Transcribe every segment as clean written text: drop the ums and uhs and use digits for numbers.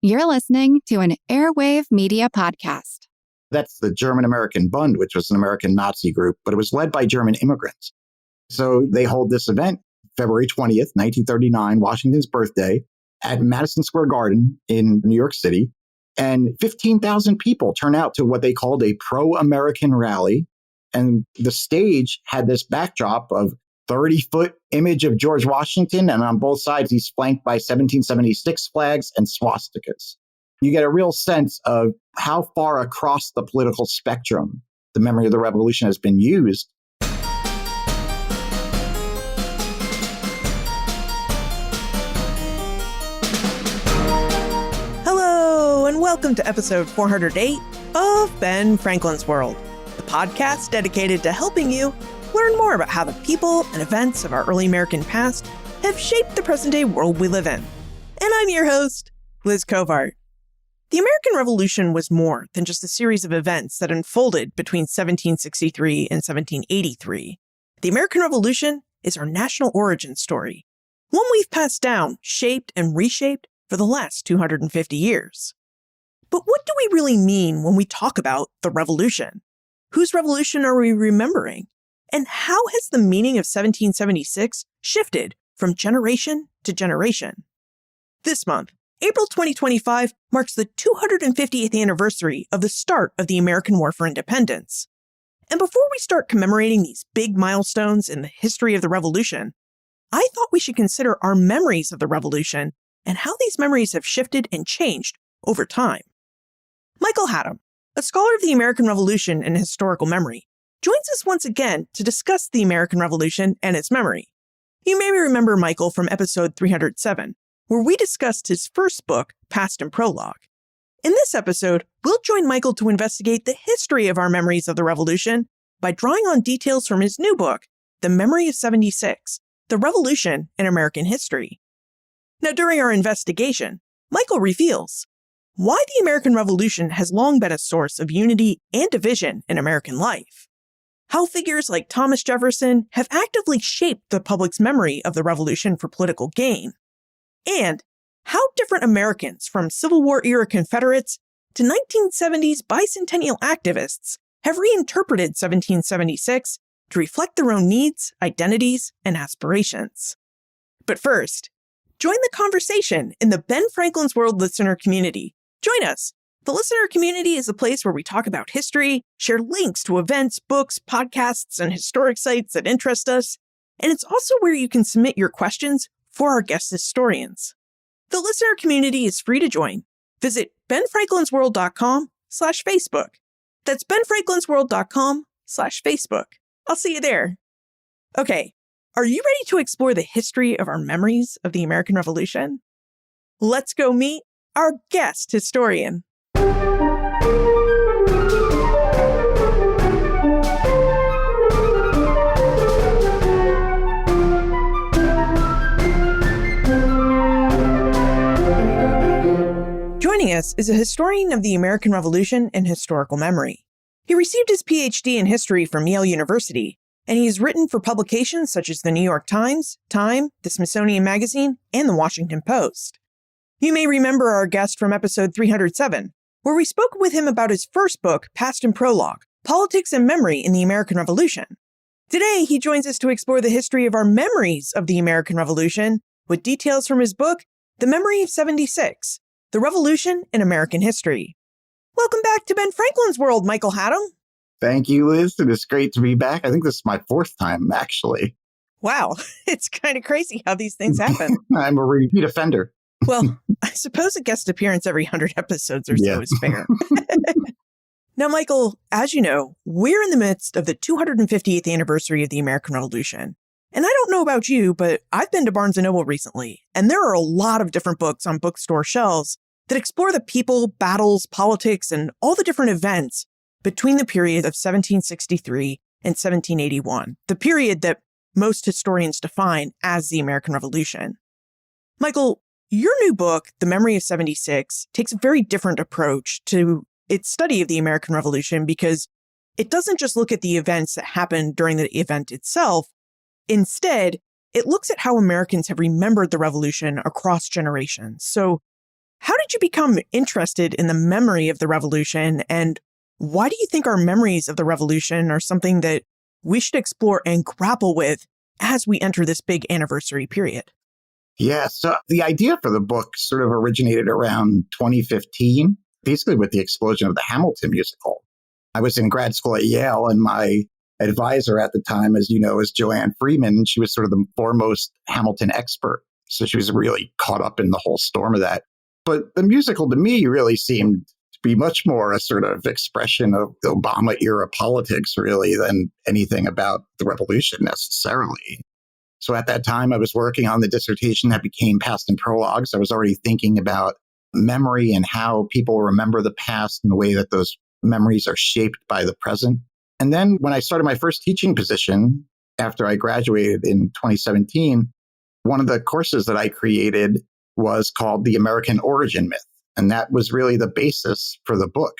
You're listening to an Airwave Media Podcast. That's the German-American Bund, which was an American Nazi group, but it was led by German immigrants. So they hold this event, February 20th, 1939, Washington's birthday, at Madison Square Garden in New York City. And 15,000 people turn out to what they called a pro-American rally. And the stage had this backdrop of 30-foot image of George Washington, and on both sides, he's flanked by 1776 flags and swastikas. You get a real sense of how far across the political spectrum the memory of the revolution has been used. Hello, and welcome to episode 408 of Ben Franklin's World, the podcast dedicated to helping you learn more about how the people and events of our early American past have shaped the present-day world we live in. And I'm your host, Liz Covart. The American Revolution was more than just a series of events that unfolded between 1763 and 1783. The American Revolution is our national origin story, one we've passed down, shaped, and reshaped for the last 250 years. But what do we really mean when we talk about the revolution? Whose revolution are we remembering? And how has the meaning of 1776 shifted from generation to generation? This month, April 2025, marks the 250th anniversary of the start of the American War for Independence. And before we start commemorating these big milestones in the history of the Revolution, I thought we should consider our memories of the Revolution and how these memories have shifted and changed over time. Michael Haddam, a scholar of the American Revolution and historical memory, joins us once again to discuss the American Revolution and its memory. You may remember Michael from episode 307, where we discussed his first book, Past and Prologue. In this episode, we'll join Michael to investigate the history of our memories of the Revolution by drawing on details from his new book, The Memory of 76, The Revolution in American History. Now, during our investigation, Michael reveals why the American Revolution has long been a source of unity and division in American life, how figures like Thomas Jefferson have actively shaped the public's memory of the Revolution for political gain, and how different Americans from Civil War-era Confederates to 1970s bicentennial activists have reinterpreted 1776 to reflect their own needs, identities, and aspirations. But first, join the conversation in the Ben Franklin's World listener community. Join us. The listener community is a place where we talk about history, share links to events, books, podcasts, and historic sites that interest us, and it's also where you can submit your questions for our guest historians. The listener community is free to join. Visit benfranklinsworld.com/Facebook. That's benfranklinsworld.com/Facebook. I'll see you there. Okay, are you ready to explore the history of our memories of the American Revolution? Let's go meet our guest historian. Joining us is a historian of the American Revolution and historical memory. He received his PhD in history from Yale University, and he has written for publications such as the New York Times, Time, the Smithsonian Magazine, and the Washington Post. You may remember our guest from episode 307, where we spoke with him about his first book, Past and Prologue, Politics and Memory in the American Revolution. Today, he joins us to explore the history of our memories of the American Revolution with details from his book, The Memory of 76, The Revolution in American History. Welcome back to Ben Franklin's World, Michael Haddam. Thank you, Liz. It is great to be back. I think this is my fourth time, actually. Wow, it's kind of crazy how these things happen. I'm a repeat offender. Well, I suppose a guest appearance every 100 episodes or so is fair. Now, Michael, as you know, we're in the midst of the 250th anniversary of the American Revolution. And I don't know about you, but I've been to Barnes & Noble recently, and there are a lot of different books on bookstore shelves that explore the people, battles, politics, and all the different events between the period of 1763 and 1781, the period that most historians define as the American Revolution. Michael, your new book, The Memory of 76, takes a very different approach to its study of the American Revolution because it doesn't just look at the events that happened during the event itself. Instead, it looks at how Americans have remembered the revolution across generations. So How did you become interested in the memory of the revolution? And why do you think our memories of the revolution are something that we should explore and grapple with as we enter this big anniversary period? Yeah, so the idea for the book sort of originated around 2015, basically with the explosion of the Hamilton musical. I was in grad school at Yale, and my advisor at the time, as you know, is Joanne Freeman. She was sort of the foremost Hamilton expert. So she was really caught up in the whole storm of that. But the musical to me really seemed to be much more a sort of expression of Obama era politics, really, than anything about the revolution necessarily. So at that time, I was working on the dissertation that became Past and Prologues. I was already thinking about memory and how people remember the past and the way that those memories are shaped by the present. And then when I started my first teaching position after I graduated in 2017, one of the courses that I created was called The American Origin Myth. And that was really the basis for the book.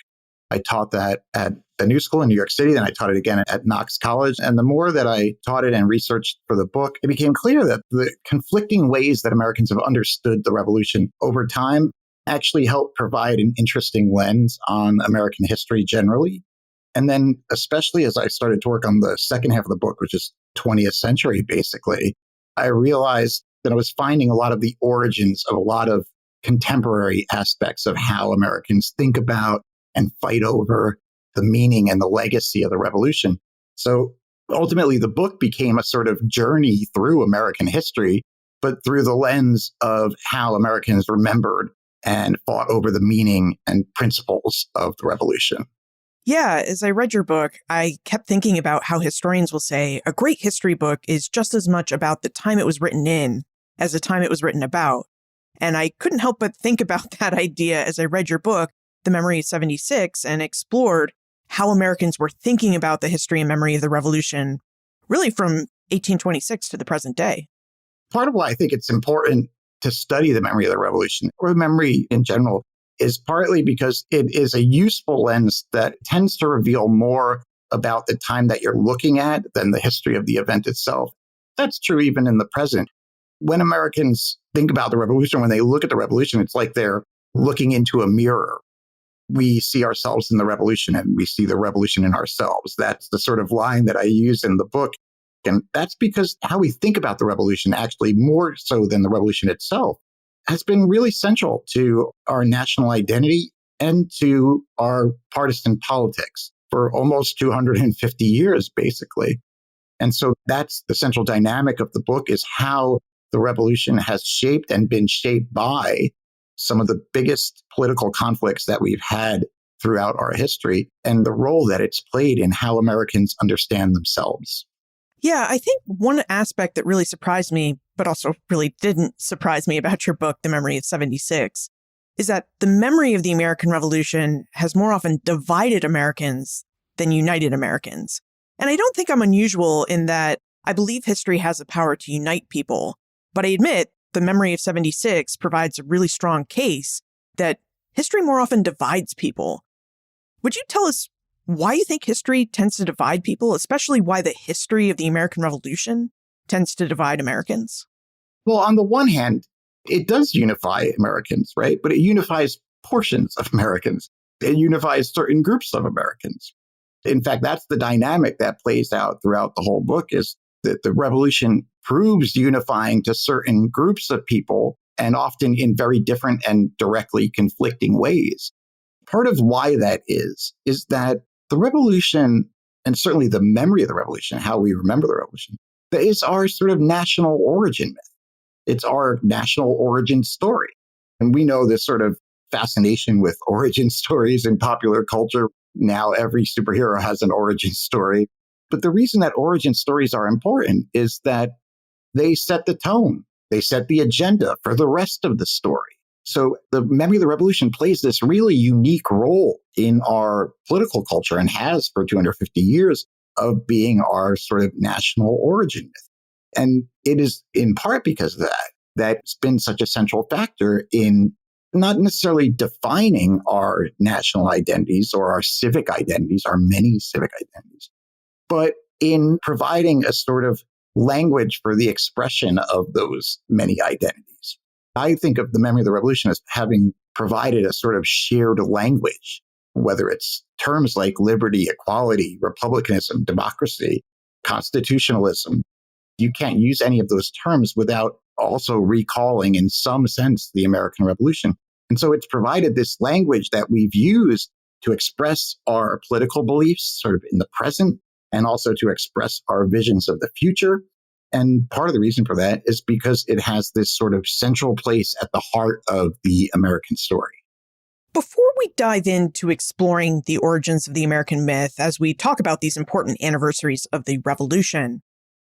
I taught that at the New School in New York City, and I taught it again at Knox College. And the more that I taught it and researched for the book, it became clear that the conflicting ways that Americans have understood the revolution over time actually helped provide an interesting lens on American history generally. And then, especially as I started to work on the second half of the book, which is 20th century, basically, I realized that I was finding a lot of the origins of a lot of contemporary aspects of how Americans think about and fight over the meaning and the legacy of the revolution. So ultimately, the book became a sort of journey through American history, but through the lens of how Americans remembered and fought over the meaning and principles of the revolution. Yeah, as I read your book, I kept thinking about how historians will say a great history book is just as much about the time it was written in as the time it was written about. And I couldn't help but think about that idea as I read your book, The Memory of 76, and explored how Americans were thinking about the history and memory of the revolution, really from 1826 to the present day. Part of why I think it's important to study the memory of the revolution, or memory in general, is partly because it is a useful lens that tends to reveal more about the time that you're looking at than the history of the event itself. That's true even in the present. When Americans think about the revolution, when they look at the revolution, it's like they're looking into a mirror. We see ourselves in the revolution and we see the revolution in ourselves. That's the sort of line that I use in the book. And that's because how we think about the revolution, actually more so than the revolution itself, has been really central to our national identity and to our partisan politics for almost 250 years, basically. And so that's the central dynamic of the book, is how the revolution has shaped and been shaped by some of the biggest political conflicts that we've had throughout our history, and the role that it's played in how Americans understand themselves. Yeah, I think one aspect that really surprised me, but also really didn't surprise me about your book, The Memory of 76, is that the memory of the American Revolution has more often divided Americans than united Americans. And I don't think I'm unusual in that I believe history has the power to unite people, but I admit The Memory of 76 provides a really strong case that history more often divides people. Would you tell us why you think history tends to divide people, especially why the history of the American Revolution tends to divide Americans? Well, on the one hand, it does unify Americans, right? But it unifies portions of Americans. It unifies certain groups of Americans. In fact, that's the dynamic that plays out throughout the whole book, is that the revolution proves unifying to certain groups of people, and often in very different and directly conflicting ways. Part of why that is that the revolution, and certainly the memory of the revolution, how we remember the revolution, that is our sort of national origin myth. It's our national origin story. And we know this sort of fascination with origin stories in popular culture. Now every superhero has an origin story. But the reason that origin stories are important is that they set the tone. They set the agenda for the rest of the story. So the memory of the revolution plays this really unique role in our political culture, and has for 250 years, of being our sort of national origin myth. And it is in part because of that's been such a central factor in not necessarily defining our national identities or our civic identities, our many civic identities, but in providing a sort of language for the expression of those many identities. I think of the memory of the revolution as having provided a sort of shared language, whether it's terms like liberty, equality, republicanism, democracy, constitutionalism. You can't use any of those terms without also recalling, in some sense, the American Revolution. And so it's provided this language that we've used to express our political beliefs sort of in the present and also to express our visions of the future. And part of the reason for that is because it has this sort of central place at the heart of the American story. Before we dive into exploring the origins of the American myth as we talk about these important anniversaries of the Revolution,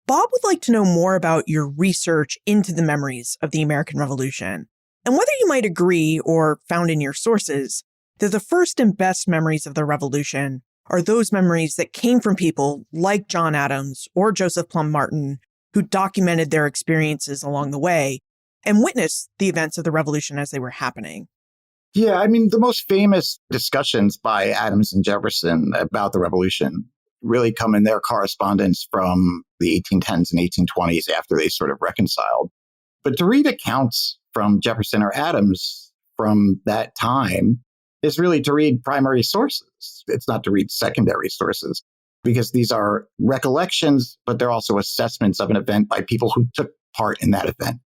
Bob would like to know more about your research into the memories of the American Revolution and whether you might agree or found in your sources that the first and best memories of the Revolution are those memories that came from people like John Adams or Joseph Plum Martin, who documented their experiences along the way and witnessed the events of the Revolution as they were happening. Yeah, I mean, the most famous discussions by Adams and Jefferson about the Revolution really come in their correspondence from the 1810s and 1820s after they sort of reconciled. But to read accounts from Jefferson or Adams from that time is really to read primary sources. It's not to read secondary sources, because these are recollections, but they're also assessments of an event by people who took part in that event.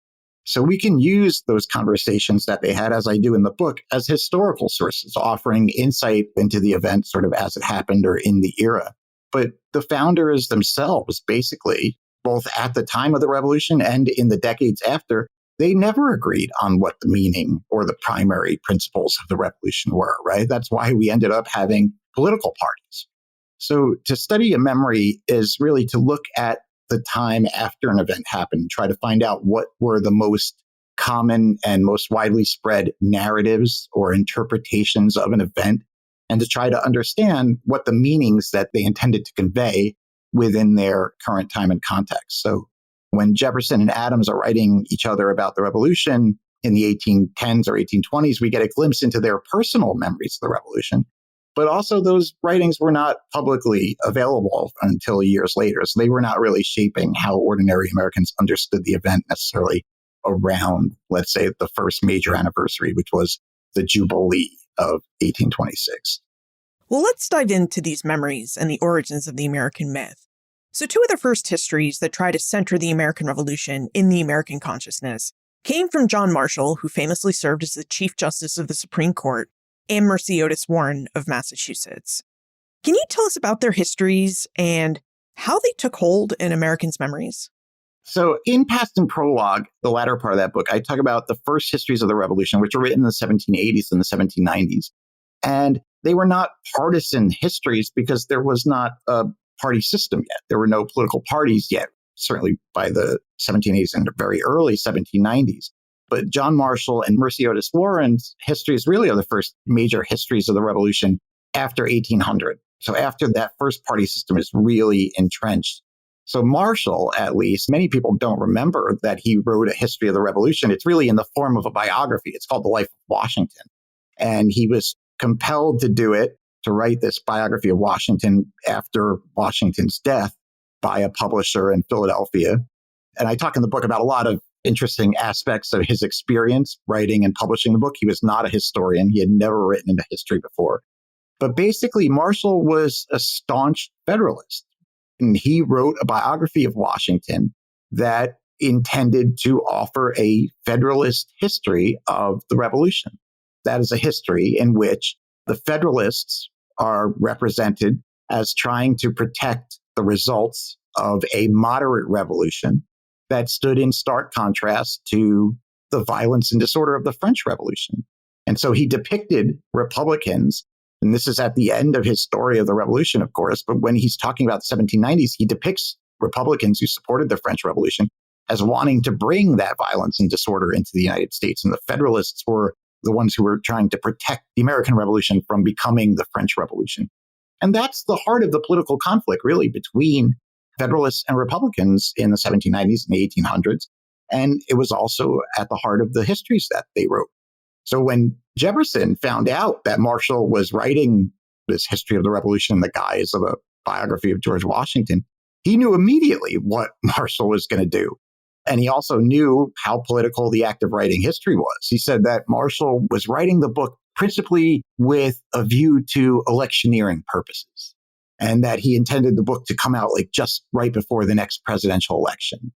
So we can use those conversations that they had, as I do in the book, as historical sources, offering insight into the event sort of as it happened or in the era. But the founders themselves, basically, both at the time of the revolution and in the decades after, they never agreed on what the meaning or the primary principles of the revolution were, right? That's why we ended up having political parties. So to study a memory is really to look at the time after an event happened, try to find out what were the most common and most widely spread narratives or interpretations of an event, and to try to understand what the meanings that they intended to convey within their current time and context. So when Jefferson and Adams are writing each other about the revolution in the 1810s or 1820s, we get a glimpse into their personal memories of the revolution. But also those writings were not publicly available until years later. So they were not really shaping how ordinary Americans understood the event necessarily around, let's say, the first major anniversary, which was the Jubilee of 1826. Well, let's dive into these memories and the origins of the American myth. So two of the first histories that try to center the American Revolution in the American consciousness came from John Marshall, who famously served as the Chief Justice of the Supreme Court, and Mercy Otis Warren of Massachusetts. Can you tell us about their histories and how they took hold in Americans' memories? So in Past and Prologue, the latter part of that book, I talk about the first histories of the revolution, which were written in the 1780s and the 1790s. And they were not partisan histories because there was not a party system yet. There were no political parties yet, certainly by the 1780s and the very early 1790s. But John Marshall and Mercy Otis Warren's histories really are the first major histories of the revolution after 1800. So after that first party system is really entrenched. So Marshall, at least, many people don't remember that he wrote a history of the revolution. It's really in the form of a biography. It's called The Life of Washington. And he was compelled to do it, to write this biography of Washington after Washington's death by a publisher in Philadelphia. And I talk in the book about a lot of interesting aspects of his experience writing and publishing the book. He was not a historian. He had never written into history before. But basically, Marshall was a staunch Federalist. And he wrote a biography of Washington that intended to offer a Federalist history of the Revolution. That is a history in which the Federalists are represented as trying to protect the results of a moderate revolution that stood in stark contrast to the violence and disorder of the French Revolution. And so he depicted Republicans, and this is at the end of his story of the Revolution, of course, but when he's talking about the 1790s, he depicts Republicans who supported the French Revolution as wanting to bring that violence and disorder into the United States. And the Federalists were the ones who were trying to protect the American Revolution from becoming the French Revolution. And that's the heart of the political conflict, really, between Federalists and Republicans in the 1790s and the 1800s. And it was also at the heart of the histories that they wrote. So when Jefferson found out that Marshall was writing this history of the revolution in the guise of a biography of George Washington, he knew immediately what Marshall was going to do. And he also knew how political the act of writing history was. He said that Marshall was writing the book principally with a view to electioneering purposes, and that he intended the book to come out like just right before the next presidential election.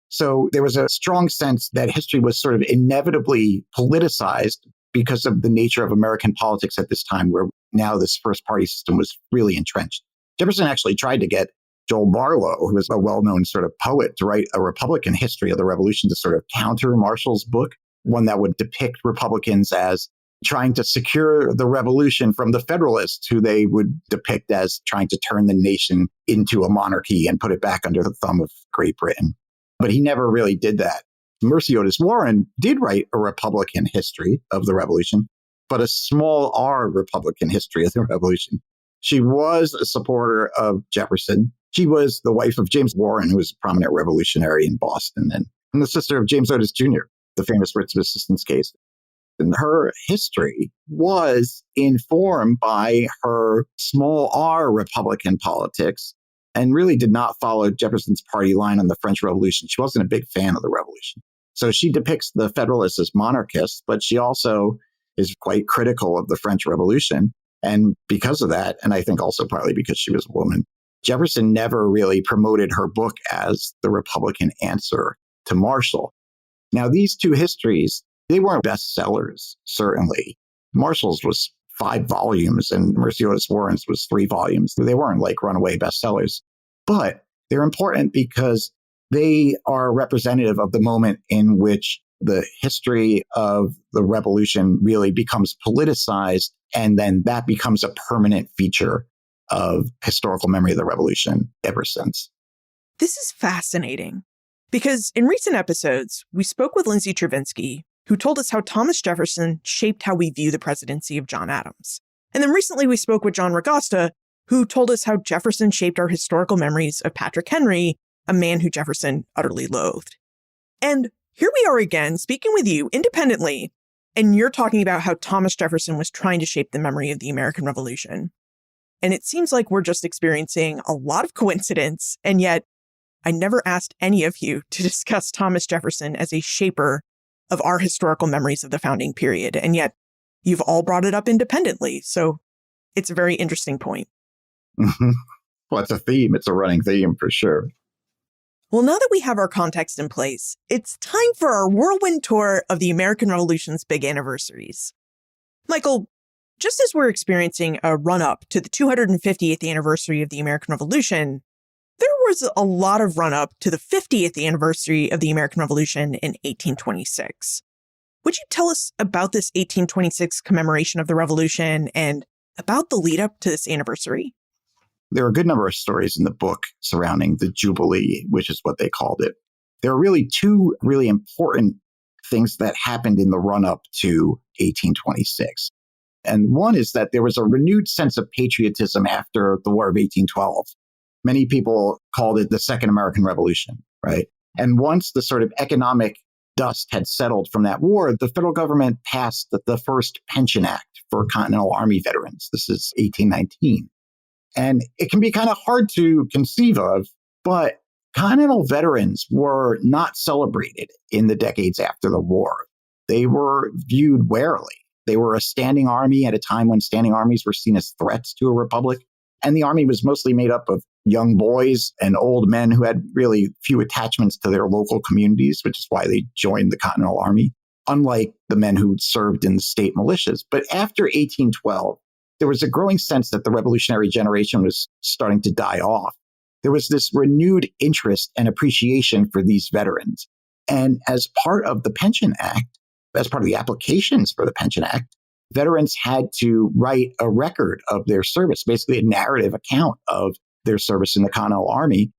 So there was a strong sense that history was sort of inevitably politicized because of the nature of American politics at this time, where now this first party system was really entrenched. Jefferson actually tried to get Joel Barlow, who was a well-known sort of poet, to write a Republican history of the Revolution to sort of counter Marshall's book, one that would depict Republicans as trying to secure the revolution from the Federalists, who they would depict as trying to turn the nation into a monarchy and put it back under the thumb of Great Britain. But he never really did that. Mercy Otis Warren did write a Republican history of the Revolution, but a small r Republican history of the Revolution. She was a supporter of Jefferson. She was the wife of James Warren, who was a prominent revolutionary in Boston, and the sister of James Otis Jr., the famous writs of assistance case. And her history was informed by her small r Republican politics and really did not follow Jefferson's party line on the French Revolution. She wasn't a big fan of the revolution. So she depicts the Federalists as monarchists, but she also is quite critical of the French Revolution. And because of that, and I think also partly because she was a woman, Jefferson never really promoted her book as the Republican answer to Marshall. Now, these two histories, they weren't bestsellers, certainly. Marshall's was 5 volumes and Mercy Otis Warren's was 3 volumes. They weren't like runaway bestsellers, but they're important because they are representative of the moment in which the history of the revolution really becomes politicized, and then that becomes a permanent feature of historical memory of the revolution ever since. This is fascinating because in recent episodes, we spoke with Lindsay Travinsky, who told us how Thomas Jefferson shaped how we view the presidency of John Adams. And then recently we spoke with John Ragasta, who told us how Jefferson shaped our historical memories of Patrick Henry, a man who Jefferson utterly loathed. And here we are again, speaking with you independently, and you're talking about how Thomas Jefferson was trying to shape the memory of the American Revolution. And it seems like we're just experiencing a lot of coincidence, and yet I never asked any of you to discuss Thomas Jefferson as a shaper of our historical memories of the founding period, and yet you've all brought it up independently. So it's a very interesting point. Mm-hmm. Well, it's a theme. It's a running theme for sure. Well, now that we have our context in place, it's time for our whirlwind tour of the American Revolution's big anniversaries. Michael, just as we're experiencing a run-up to the 250th anniversary of the American Revolution, there was a lot of run-up to the 50th anniversary of the American Revolution in 1826. Would you tell us about this 1826 commemoration of the Revolution and about the lead-up to this anniversary? There are a good number of stories in the book surrounding the Jubilee, which is what they called it. There are really 2 really important things that happened in the run-up to 1826. And one is that there was a renewed sense of patriotism after the War of 1812. Many people called it the Second American Revolution, right? And once the sort of economic dust had settled from that war, the federal government passed the first Pension Act for Continental Army veterans. This is 1819. And it can be kind of hard to conceive of, but Continental veterans were not celebrated in the decades after the war. They were viewed warily. They were a standing army at a time when standing armies were seen as threats to a republic. And the army was mostly made up of young boys and old men who had really few attachments to their local communities, which is why they joined the Continental Army, unlike the men who served in the state militias. But after 1812, there was a growing sense that the revolutionary generation was starting to die off. There was this renewed interest and appreciation for these veterans. And as part of the Pension Act, as part of the applications for the Pension Act, veterans had to write a record of their service, basically a narrative account of their service in the Continental Army.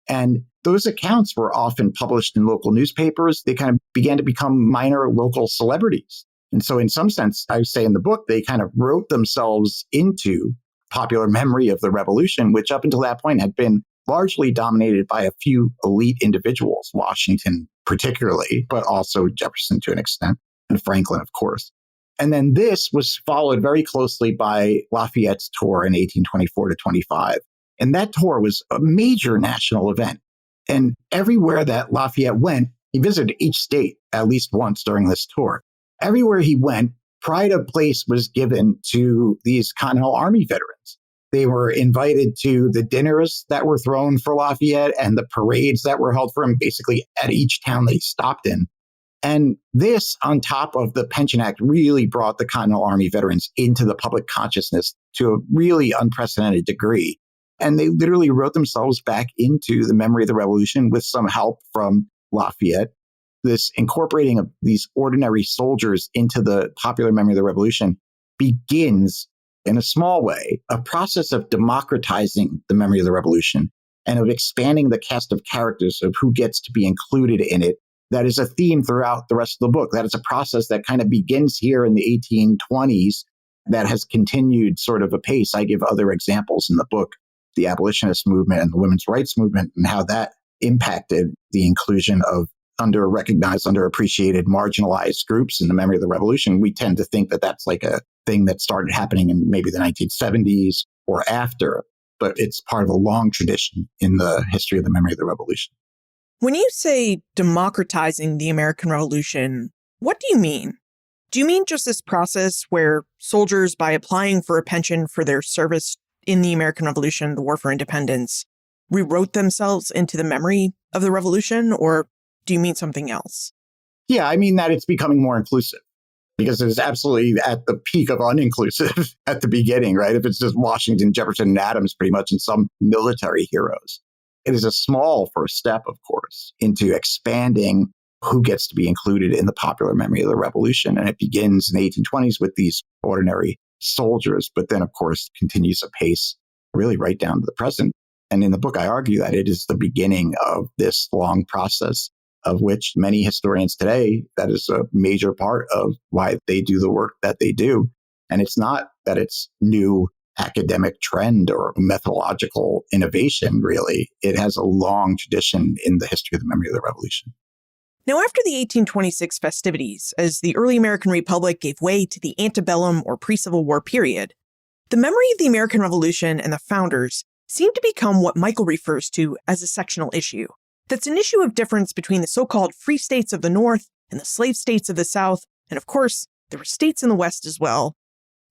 And those accounts were often published in local newspapers. They kind of began to become minor local celebrities. And so in some sense, I would say in the book, they kind of wrote themselves into popular memory of the revolution, which up until that point had been largely dominated by a few elite individuals, Washington particularly, but also Jefferson to an extent, and Franklin, of course. And then this was followed very closely by Lafayette's tour in 1824 to 25. And that tour was a major national event. And everywhere that Lafayette went, He visited each state at least once during this tour. Everywhere he went, pride of place was given to these Continental Army veterans. They were invited to the dinners that were thrown for Lafayette and the parades that were held for him, basically at each town they stopped in. And this, on top of the Pension Act, really brought the Continental Army veterans into the public consciousness to a really unprecedented degree. And they literally wrote themselves back into the memory of the Revolution with some help from Lafayette. This incorporating of these ordinary soldiers into the popular memory of the Revolution begins, in a small way, a process of democratizing the memory of the Revolution and of expanding the cast of characters of who gets to be included in it. That is a theme throughout the rest of the book. That is a process that kind of begins here in the 1820s that has continued sort of apace. I give other examples in the book, the abolitionist movement and the women's rights movement, and how that impacted the inclusion of under-recognized, underappreciated, marginalized groups in the memory of the Revolution. We tend to think that that's like a thing that started happening in maybe the 1970s or after, but it's part of a long tradition in the history of the memory of the Revolution. When you say democratizing the American Revolution, what do you mean? Do you mean just this process where soldiers, by applying for a pension for their service in the American Revolution, the War for Independence, rewrote themselves into the memory of the Revolution, or do you mean something else? Yeah, I mean that it's becoming more inclusive, because it is absolutely at the peak of uninclusive at the beginning, right? If it's just Washington, Jefferson, and Adams, pretty much, and some military heroes. It is a small first step, of course, into expanding who gets to be included in the popular memory of the Revolution. And it begins in the 1820s with these ordinary soldiers, but then, of course, continues apace really right down to the present. And in the book, I argue that it is the beginning of this long process, of which many historians today, that is a major part of why they do the work that they do. And it's not that it's new academic trend or methodological innovation, really. It has a long tradition in the history of the memory of the Revolution. Now, after the 1826 festivities, as the early American Republic gave way to the antebellum or pre-Civil War period, the memory of the American Revolution and the founders seemed to become what Michael refers to as a sectional issue. That's an issue of difference between the so-called free states of the North and the slave states of the South, and of course, there were states in the West as well.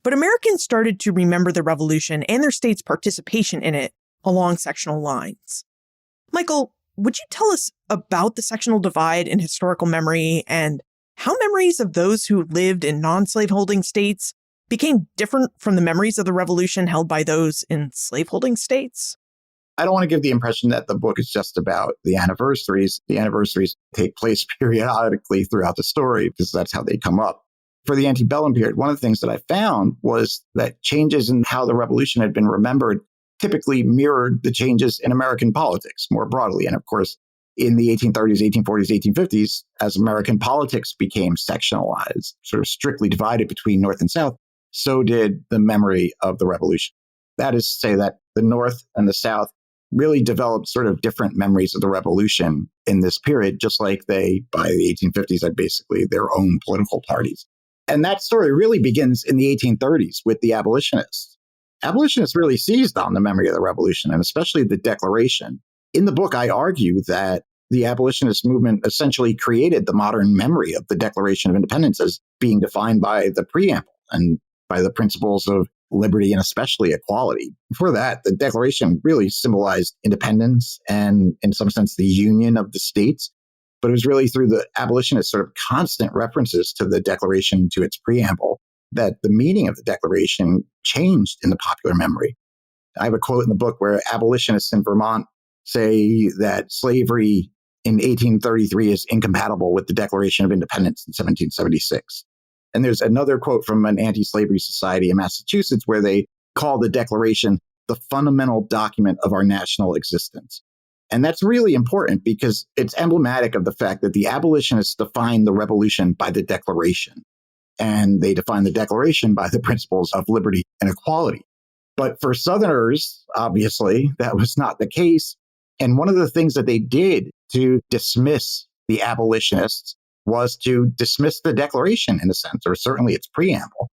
But Americans started to remember the Revolution and their state's participation in it along sectional lines. Michael, would you tell us about the sectional divide in historical memory and how memories of those who lived in non-slaveholding states became different from the memories of the Revolution held by those in slaveholding states? I don't want to give the impression that the book is just about the anniversaries. The anniversaries take place periodically throughout the story because that's how they come up. For the antebellum period, one of the things that I found was that changes in how the Revolution had been remembered typically mirrored the changes in American politics more broadly. And of course, in the 1830s, 1840s, 1850s, as American politics became sectionalized, sort of strictly divided between North and South, so did the memory of the Revolution. That is to say that the North and the South really developed sort of different memories of the Revolution in this period, just like they, by the 1850s, had basically their own political parties. And that story really begins in the 1830s with the abolitionists. Abolitionists really seized on the memory of the Revolution, and especially the Declaration. In the book, I argue that the abolitionist movement essentially created the modern memory of the Declaration of Independence as being defined by the preamble and by the principles of liberty and especially equality. Before that, the Declaration really symbolized independence and, in some sense, the union of the states. But it was really through the abolitionist sort of constant references to the Declaration, to its preamble, that the meaning of the Declaration changed in the popular memory. I have a quote in the book where abolitionists in Vermont say that slavery in 1833 is incompatible with the Declaration of Independence in 1776. And there's another quote from an anti-slavery society in Massachusetts where they call the Declaration the fundamental document of our national existence. And that's really important because it's emblematic of the fact that the abolitionists defined the Revolution by the Declaration. And they defined the Declaration by the principles of liberty and equality. But for Southerners, obviously, that was not the case. And one of the things that they did to dismiss the abolitionists was to dismiss the Declaration, in a sense, or certainly its preamble.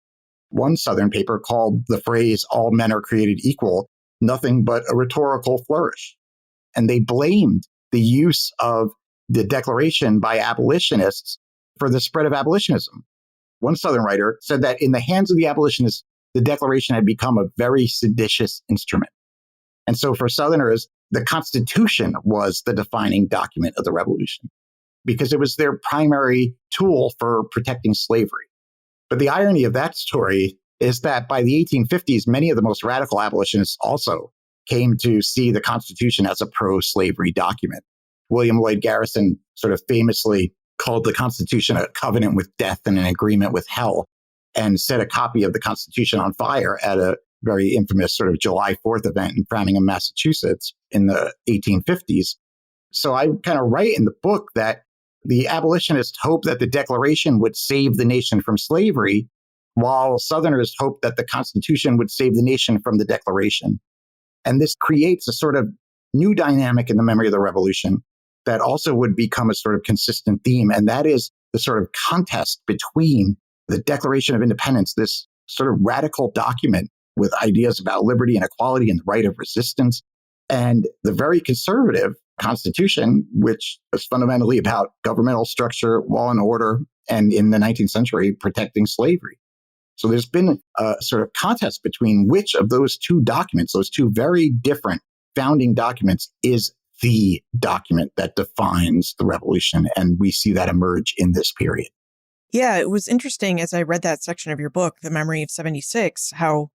One Southern paper called the phrase, "all men are created equal," nothing but a rhetorical flourish. And they blamed the use of the declaration by abolitionists for the spread of abolitionism. One Southern writer said that in the hands of the abolitionists, the Declaration had become a very seditious instrument. And so for Southerners, the Constitution was the defining document of the Revolution because it was their primary tool for protecting slavery. But the irony of that story is that by the 1850s, many of the most radical abolitionists also came to see the Constitution as a pro-slavery document. William Lloyd Garrison sort of famously called the Constitution a covenant with death and an agreement with hell, and set a copy of the Constitution on fire at a very infamous sort of July 4th event in Framingham, Massachusetts in the 1850s. So I kind of write in the book that the abolitionists hoped that the Declaration would save the nation from slavery, while Southerners hoped that the Constitution would save the nation from the Declaration. And this creates a sort of new dynamic in the memory of the Revolution that also would become a sort of consistent theme. And that is the sort of contest between the Declaration of Independence, this sort of radical document with ideas about liberty and equality and the right of resistance, and the very conservative Constitution, which is fundamentally about governmental structure, law and order, and in the 19th century, protecting slavery. So there's been a sort of contest between which of those two documents, those two very different founding documents, is the document that defines the revolution. And we see that emerge in this period. Yeah, it was interesting as I read that section of your book, The Memory of 76, how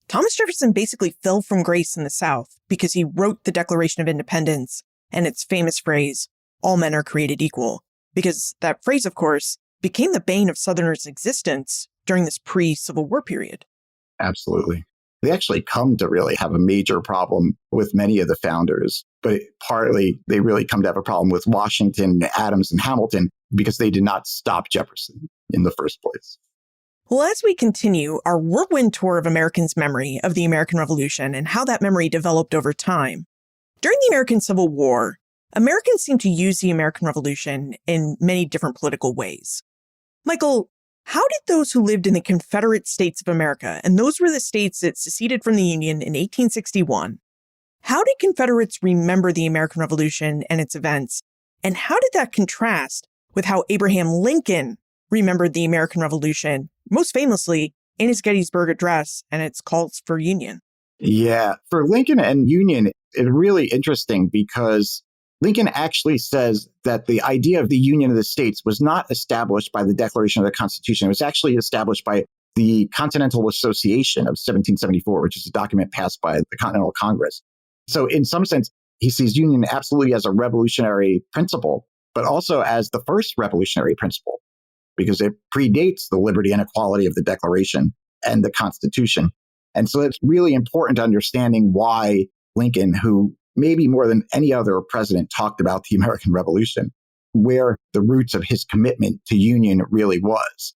Thomas Jefferson basically fell from grace in the South because he wrote the Declaration of Independence and its famous phrase, all men are created equal. Because that phrase, of course, became the bane of Southerners' existence during this pre-Civil War period. Absolutely. They actually come to really have a major problem with many of the founders, but partly they really come to have a problem with Washington, Adams, and Hamilton because they did not stop Jefferson in the first place. Well, as we continue our whirlwind tour of Americans' memory of the American Revolution and how that memory developed over time, during the American Civil War, Americans seemed to use the American Revolution in many different political ways. Michael, how did those who lived in the Confederate States of America, and those were the states that seceded from the Union in 1861, how did Confederates remember the American Revolution and its events? And how did that contrast with how Abraham Lincoln remembered the American Revolution, most famously in his Gettysburg Address and its calls for union? Yeah, for Lincoln and Union, it's really interesting because Lincoln actually says that the idea of the Union of the States was not established by the Declaration of the Constitution. It was actually established by the Continental Association of 1774, which is a document passed by the Continental Congress. So in some sense, he sees union absolutely as a revolutionary principle, but also as the first revolutionary principle, because it predates the liberty and equality of the Declaration and the Constitution. And so it's really important to understanding why Lincoln, who maybe more than any other president talked about the American Revolution, where the roots of his commitment to union really was.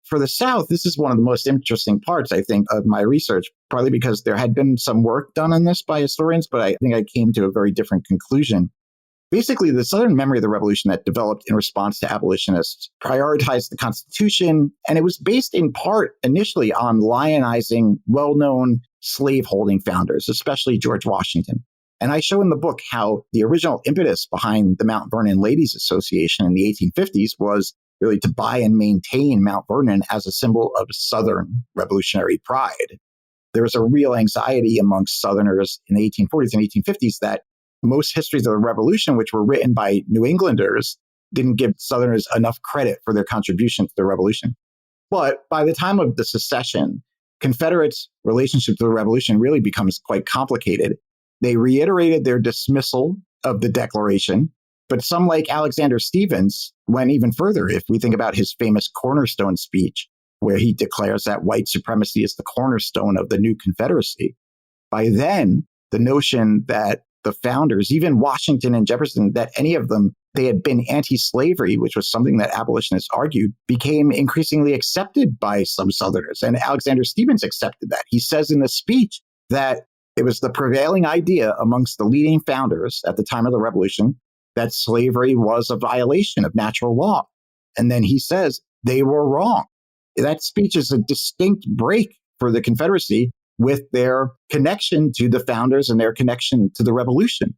For the South, this is one of the most interesting parts, I think, of my research, partly because there had been some work done on this by historians, but I think I came to a very different conclusion. Basically, the Southern memory of the Revolution that developed in response to abolitionists prioritized the Constitution, and it was based in part initially on lionizing well-known slaveholding founders, especially George Washington. And I show in the book how the original impetus behind the Mount Vernon Ladies Association in the 1850s was really to buy and maintain Mount Vernon as a symbol of Southern revolutionary pride. There was a real anxiety amongst Southerners in the 1840s and 1850s that most histories of the Revolution, which were written by New Englanders, didn't give Southerners enough credit for their contribution to the Revolution. But by the time of the secession, Confederates' relationship to the Revolution really becomes quite complicated. They reiterated their dismissal of the Declaration, but some like Alexander Stephens went even further. If we think about his famous Cornerstone speech, where he declares that white supremacy is the cornerstone of the new Confederacy, by then, the notion that the founders, even Washington and Jefferson, that any of them, they had been anti-slavery, which was something that abolitionists argued, became increasingly accepted by some Southerners. And Alexander Stephens accepted that. He says in the speech that it was the prevailing idea amongst the leading founders at the time of the Revolution that slavery was a violation of natural law. And then he says they were wrong. That speech is a distinct break for the Confederacy with their connection to the founders and their connection to the Revolution.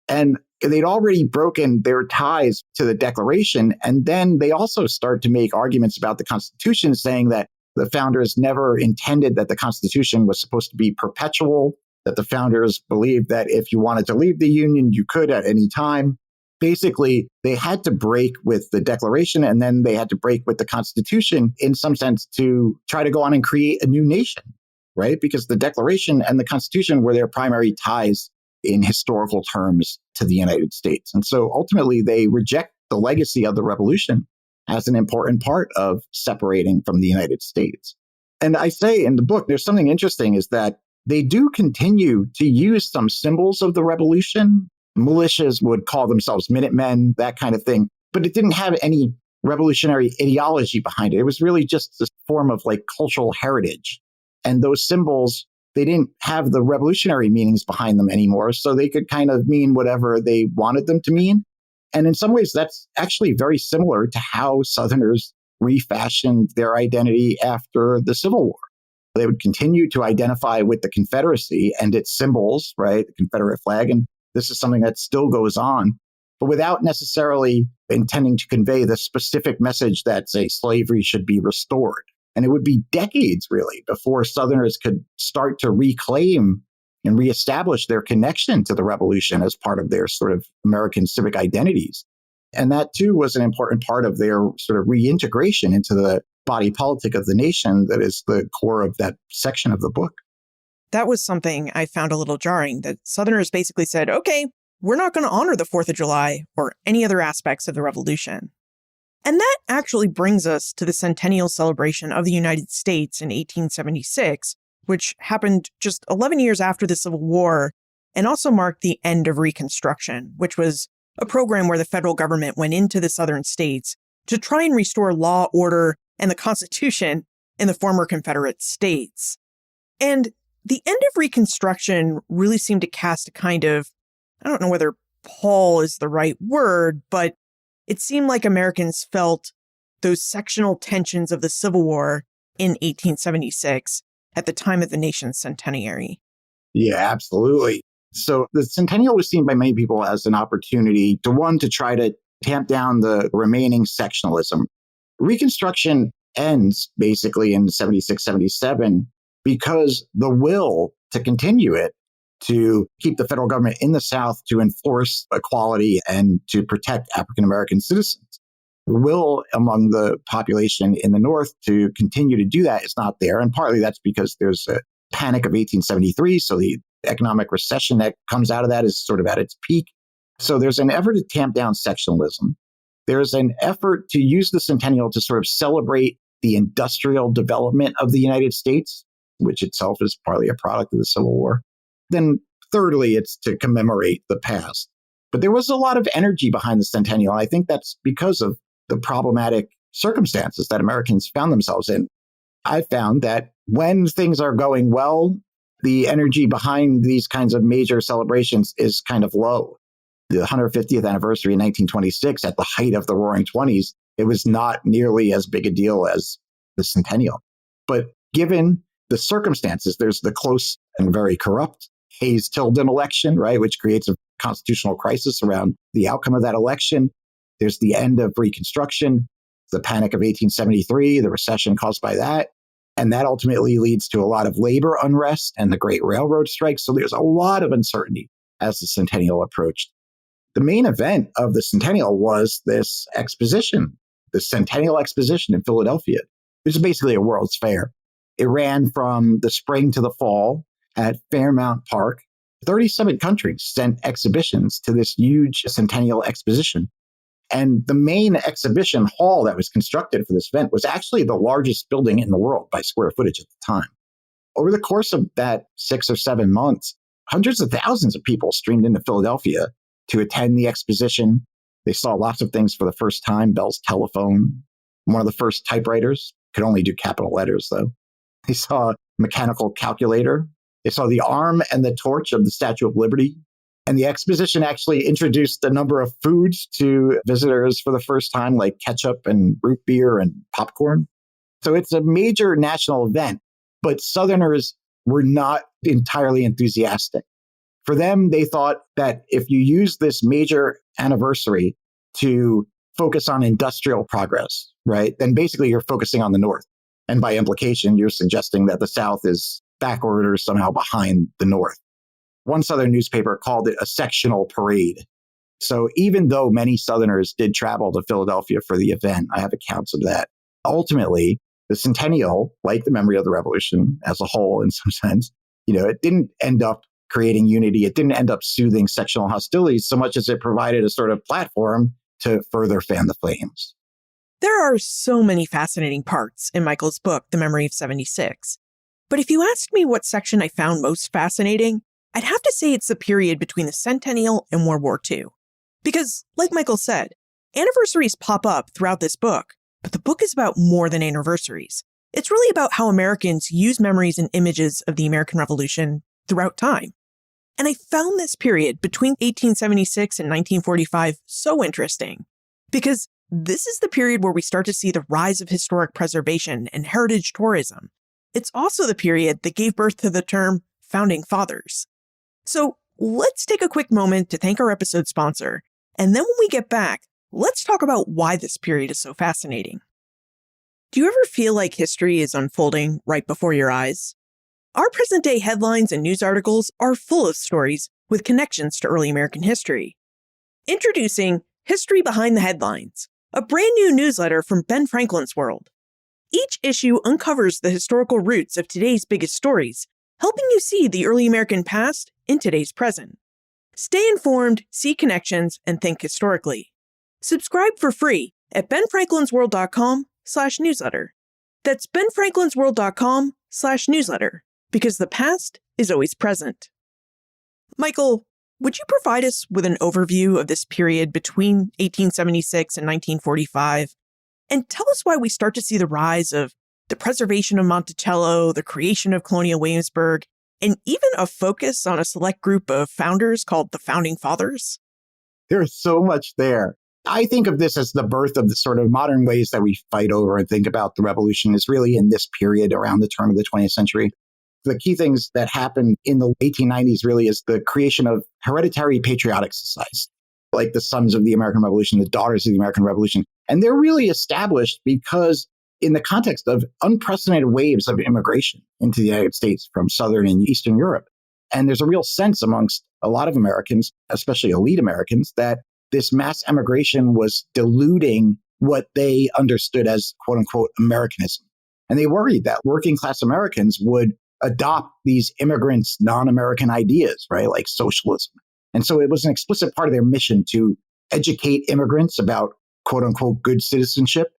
And they'd already broken their ties to the Declaration. And then they also start to make arguments about the Constitution, saying that the founders never intended that the Constitution was supposed to be perpetual, that the founders believed that if you wanted to leave the Union, you could at any time. Basically, they had to break with the Declaration, and then they had to break with the Constitution in some sense to try to go on and create a new nation, right? Because the Declaration and the Constitution were their primary ties in historical terms to the United States. And so ultimately, they reject the legacy of the Revolution as an important part of separating from the United States. And I say in the book, there's something interesting is that they do continue to use some symbols of the Revolution. Militias would call themselves Minutemen, that kind of thing. But it didn't have any revolutionary ideology behind it. It was really just this form of like cultural heritage. And those symbols, they didn't have the revolutionary meanings behind them anymore. So they could kind of mean whatever they wanted them to mean. And in some ways, that's actually very similar to how Southerners refashioned their identity after the Civil War. They would continue to identify with the Confederacy and its symbols, right? The Confederate flag. And this is something that still goes on, but without necessarily intending to convey the specific message that, say, slavery should be restored. And it would be decades, really, before Southerners could start to reclaim and reestablish their connection to the Revolution as part of their sort of American civic identities. And that, too, was an important part of their sort of reintegration into the body politic of the nation that is the core of that section of the book. That was something I found a little jarring, that Southerners basically said, okay, we're not going to honor the 4th of July or any other aspects of the Revolution. And that actually brings us to the centennial celebration of the United States in 1876, which happened just 11 years after the Civil War and also marked the end of Reconstruction, which was a program where the federal government went into the southern states to try and restore law, order, and the Constitution in the former Confederate states. And the end of Reconstruction really seemed to cast a kind of, I don't know whether pall is the right word, but it seemed like Americans felt those sectional tensions of the Civil War in 1876 at the time of the nation's centenary. Yeah, absolutely. So the centennial was seen by many people as an opportunity to try to tamp down the remaining sectionalism. Reconstruction ends basically in 76, 77 because the will to continue it, to keep the federal government in the South to enforce equality and to protect African-American citizens. The will among the population in the North to continue to do that is not there. And partly that's because there's a panic of 1873. So the economic recession that comes out of that is sort of at its peak. So there's an effort to tamp down sectionalism. There's an effort to use the centennial to sort of celebrate the industrial development of the United States, which itself is partly a product of the Civil War. Then thirdly, it's to commemorate the past. But there was a lot of energy behind the centennial. I think that's because of the problematic circumstances that Americans found themselves in. I found that when things are going well, the energy behind these kinds of major celebrations is kind of low. The 150th anniversary in 1926, at the height of the Roaring Twenties, it was not nearly as big a deal as the centennial. But given the circumstances, there's the close and very corrupt Hayes-Tilden election, right, which creates a constitutional crisis around the outcome of that election. There's the end of Reconstruction, the panic of 1873, the recession caused by that. And that ultimately leads to a lot of labor unrest and the Great Railroad Strike. So there's a lot of uncertainty as the centennial approached. The main event of the centennial was this exposition, the Centennial Exposition in Philadelphia. It was basically a World's Fair. It ran from the spring to the fall at Fairmount Park. 37 countries sent exhibitions to this huge Centennial Exposition. And the main exhibition hall that was constructed for this event was actually the largest building in the world by square footage at the time. Over the course of that 6 or 7 months, hundreds of thousands of people streamed into Philadelphia to attend the exposition. They saw lots of things for the first time. Bell's telephone, one of the first typewriters, could only do capital letters though. They saw a mechanical calculator. They saw the arm and the torch of the Statue of Liberty. And the exposition actually introduced a number of foods to visitors for the first time, like ketchup and root beer and popcorn. So it's a major national event, but Southerners were not entirely enthusiastic. For them, they thought that if you use this major anniversary to focus on industrial progress, right, then basically you're focusing on the North. And by implication, you're suggesting that the South is backward or somehow behind the North. One Southern newspaper called it a sectional parade. So even though many Southerners did travel to Philadelphia for the event, I have accounts of that. Ultimately, the centennial, like the memory of the revolution as a whole, in some sense, it didn't end up creating unity. It didn't end up soothing sectional hostilities so much as it provided a sort of platform to further fan the flames. There are so many fascinating parts in Michael's book, The Memory of 76. But if you asked me what section I found most fascinating, I'd have to say it's the period between the centennial and World War II. Because, like Michael said, anniversaries pop up throughout this book, but the book is about more than anniversaries. It's really about how Americans use memories and images of the American Revolution throughout time. And I found this period between 1876 and 1945 so interesting, because this is the period where we start to see the rise of historic preservation and heritage tourism. It's also the period that gave birth to the term Founding Fathers. So let's take a quick moment to thank our episode sponsor, and then when we get back, let's talk about why this period is so fascinating. Do you ever feel like history is unfolding right before your eyes? Our present-day headlines and news articles are full of stories with connections to early American history. Introducing History Behind the Headlines, a brand new newsletter from Ben Franklin's World. Each issue uncovers the historical roots of today's biggest stories, helping you see the early American past in today's present. Stay informed, see connections, and think historically. Subscribe for free at benfranklinsworld.com/newsletter. That's benfranklinsworld.com/newsletter, because the past is always present. Michael, would you provide us with an overview of this period between 1876 and 1945? And tell us why we start to see the rise of the preservation of Monticello, the creation of Colonial Williamsburg, and even a focus on a select group of founders called the Founding Fathers? There's so much there. I think of this as the birth of the sort of modern ways that we fight over and think about the revolution is really in this period around the turn of the 20th century. The key things that happened in the 1890s really is the creation of hereditary patriotic societies, like the Sons of the American Revolution, the Daughters of the American Revolution. And they're really established because in the context of unprecedented waves of immigration into the United States from Southern and Eastern Europe. And there's a real sense amongst a lot of Americans, especially elite Americans, that this mass emigration was diluting what they understood as quote unquote Americanism. And they worried that working class Americans would adopt these immigrants' non-American ideas, right, like socialism. And so it was an explicit part of their mission to educate immigrants about quote unquote good citizenship.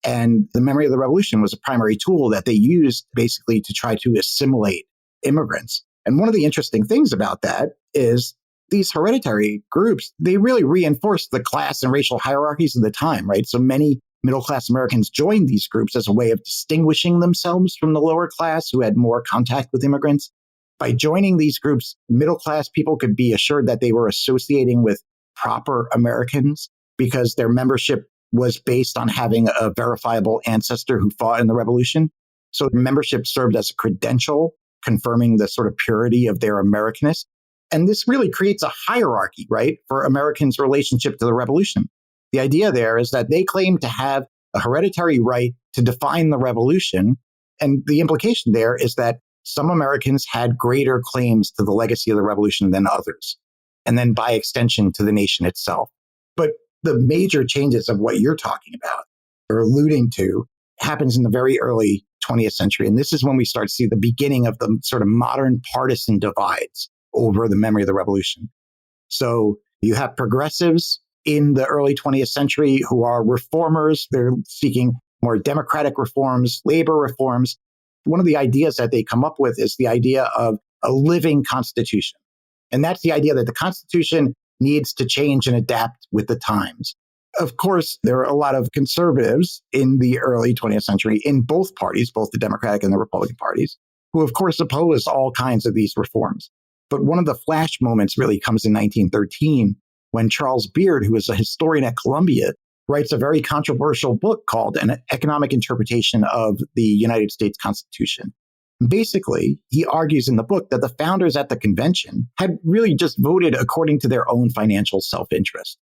And the memory of the revolution was a primary tool that they used basically to try to assimilate immigrants. And one of the interesting things about that is these hereditary groups, they really reinforced the class and racial hierarchies of the time, right? So many middle-class Americans joined these groups as a way of distinguishing themselves from the lower class who had more contact with immigrants. By joining these groups, middle-class people could be assured that they were associating with proper Americans because their membership was based on having a verifiable ancestor who fought in the revolution. So membership served as a credential, confirming the sort of purity of their Americanness. And this really creates a hierarchy, right, for Americans' relationship to the revolution. The idea there is that they claim to have a hereditary right to define the revolution. And the implication there is that some Americans had greater claims to the legacy of the revolution than others, and then by extension to the nation itself. But the major changes of what you're talking about or alluding to happens in the very early 20th century. And this is when we start to see the beginning of the sort of modern partisan divides over the memory of the revolution. So you have progressives in the early 20th century who are reformers. They're seeking more democratic reforms, labor reforms. One of the ideas that they come up with is the idea of a living constitution. And that's the idea that the Constitution needs to change and adapt with the times. Of course, there are a lot of conservatives in the early 20th century in both parties, both the Democratic and the Republican parties, who of course oppose all kinds of these reforms. But one of the flash moments really comes in 1913 when Charles Beard, who is a historian at Columbia, writes a very controversial book called An Economic Interpretation of the United States Constitution. Basically, he argues in the book that the founders at the convention had really just voted according to their own financial self-interest.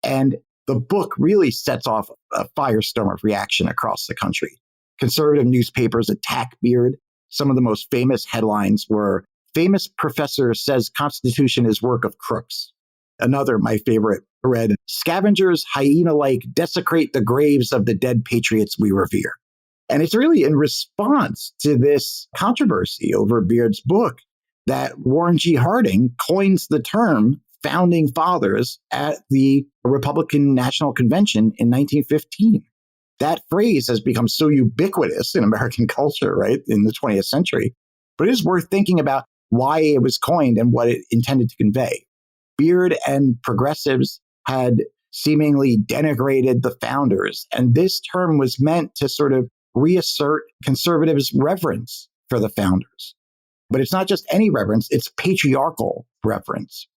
And the book really sets off a firestorm of reaction across the country. Conservative newspapers attack Beard. Some of the most famous headlines were, "Famous professor says Constitution is work of crooks." Another, my favorite, read, "Scavengers, hyena-like, desecrate the graves of the dead patriots we revere." And it's really in response to this controversy over Beard's book that Warren G. Harding coins the term founding fathers at the Republican National Convention in 1915. That phrase has become so ubiquitous in American culture, right, in the 20th century. But it is worth thinking about why it was coined and what it intended to convey. Beard and progressives had seemingly denigrated the founders, and this term was meant to sort of reassert conservatives' reverence for the founders. But it's not just any reverence, it's patriarchal reverence.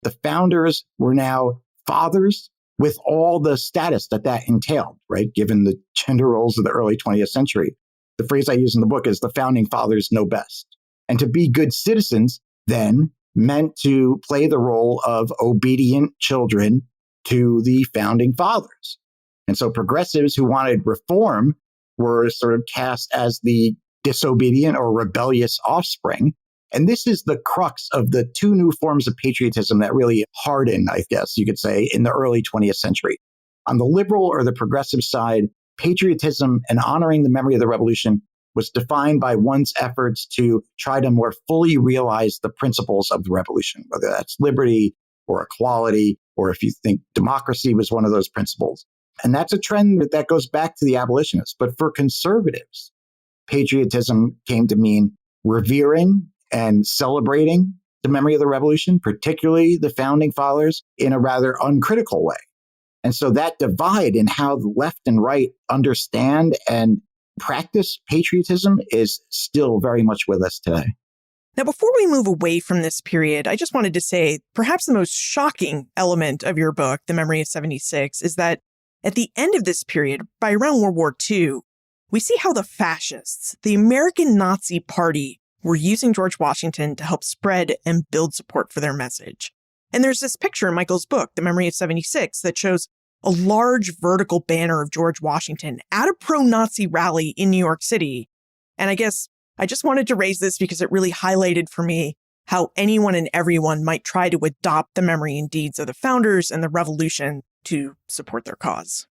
The founders were now fathers with all the status that entailed, right? Given the gender roles of the early 20th century. The phrase I use in the book is the founding fathers know best. And to be good citizens then meant to play the role of obedient children to the founding fathers. And so progressives who wanted reform were sort of cast as the disobedient or rebellious offspring. And this is the crux of the two new forms of patriotism that really hardened, I guess you could say, in the early 20th century. On the liberal or the progressive side, patriotism and honoring the memory of the revolution was defined by one's efforts to try to more fully realize the principles of the revolution, whether that's liberty or equality, or if you think democracy was one of those principles. And that's a trend that goes back to the abolitionists. But for conservatives, patriotism came to mean revering and celebrating the memory of the revolution, particularly the founding fathers, in a rather uncritical way. And so that divide in how the left and right understand and practice patriotism is still very much with us today. Now, before we move away from this period, I just wanted to say perhaps the most shocking element of your book, The Memory of 76, is that at the end of this period, by around World War II, we see how the fascists, the American Nazi Party, were using George Washington to help spread and build support for their message. And there's this picture in Michael's book, The Memory of 76, that shows a large vertical banner of George Washington at a pro-Nazi rally in New York City. And I guess I just wanted to raise this because it really highlighted for me how anyone and everyone might try to adopt the memory and deeds of the founders and the revolution to support their cause.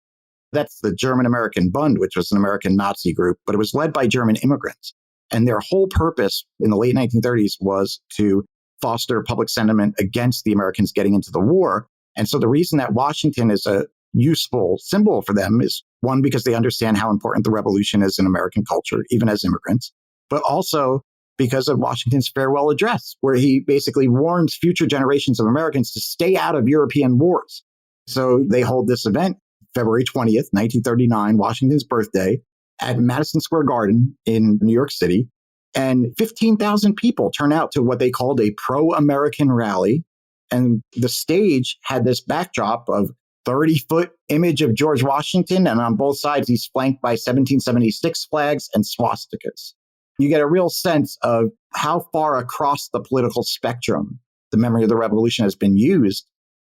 That's the German-American Bund, which was an American Nazi group, but it was led by German immigrants. And their whole purpose in the late 1930s was to foster public sentiment against the Americans getting into the war. And so the reason that Washington is a useful symbol for them is, one, because they understand how important the revolution is in American culture, even as immigrants, but also because of Washington's farewell address, where he basically warns future generations of Americans to stay out of European wars. So they hold this event, February 20th, 1939, Washington's birthday, at Madison Square Garden in New York City. And 15,000 people turn out to what they called a pro-American rally. And the stage had this backdrop of 30-foot image of George Washington. And on both sides, he's flanked by 1776 flags and swastikas. You get a real sense of how far across the political spectrum the memory of the revolution has been used,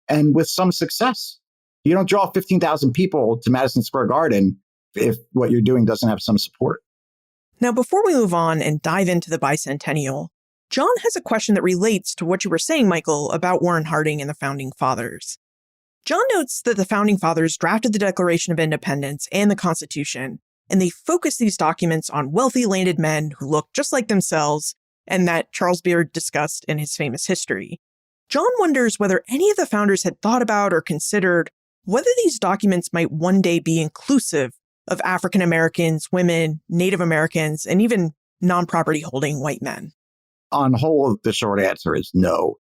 and with some success. You don't draw 15,000 people to Madison Square Garden if what you're doing doesn't have some support. Now, before we move on and dive into the bicentennial, John has a question that relates to what you were saying, Michael, about Warren Harding and the Founding Fathers. John notes that the Founding Fathers drafted the Declaration of Independence and the Constitution, and they focused these documents on wealthy landed men who looked just like themselves, and that Charles Beard discussed in his famous history. John wonders whether any of the founders had thought about or considered whether these documents might one day be inclusive of African Americans, women, Native Americans, and even non-property holding white men. On whole, the short answer is no.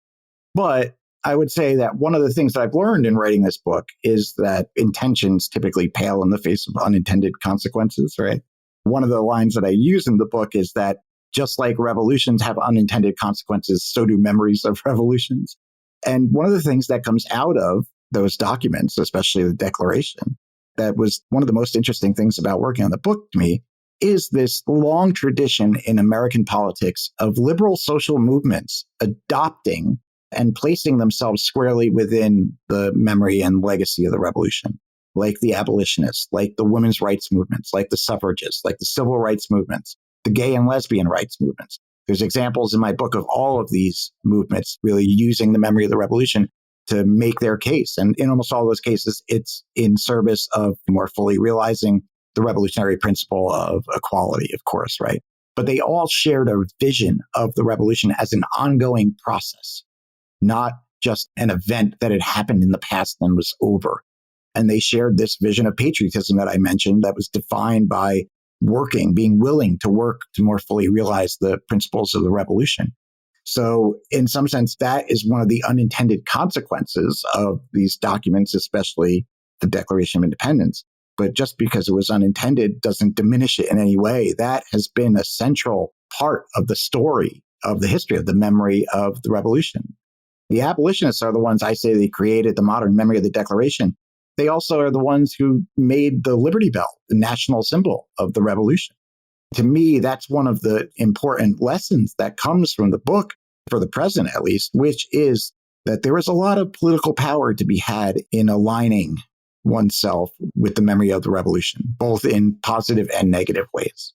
But I would say that one of the things that I've learned in writing this book is that intentions typically pale in the face of unintended consequences, right? One of the lines that I use in the book is that just like revolutions have unintended consequences, so do memories of revolutions. And one of the things that comes out of those documents, especially the Declaration, that was one of the most interesting things about working on the book to me, is this long tradition in American politics of liberal social movements adopting and placing themselves squarely within the memory and legacy of the revolution, like the abolitionists, like the women's rights movements, like the suffragists, like the civil rights movements, the gay and lesbian rights movements. There's examples in my book of all of these movements really using the memory of the revolution to make their case. And in almost all those cases, it's in service of more fully realizing the revolutionary principle of equality, of course, right? But they all shared a vision of the revolution as an ongoing process, not just an event that had happened in the past and was over. And they shared this vision of patriotism that I mentioned that was defined by working, being willing to work to more fully realize the principles of the revolution. So in some sense, that is one of the unintended consequences of these documents, especially the Declaration of Independence. But just because it was unintended doesn't diminish it in any way. That has been a central part of the story of the history of the memory of the revolution. The abolitionists are the ones I say they created the modern memory of the Declaration. They also are the ones who made the Liberty Bell, the national symbol of the revolution. To me, that's one of the important lessons that comes from the book, for the present at least, which is that there is a lot of political power to be had in aligning oneself with the memory of the revolution, both in positive and negative ways.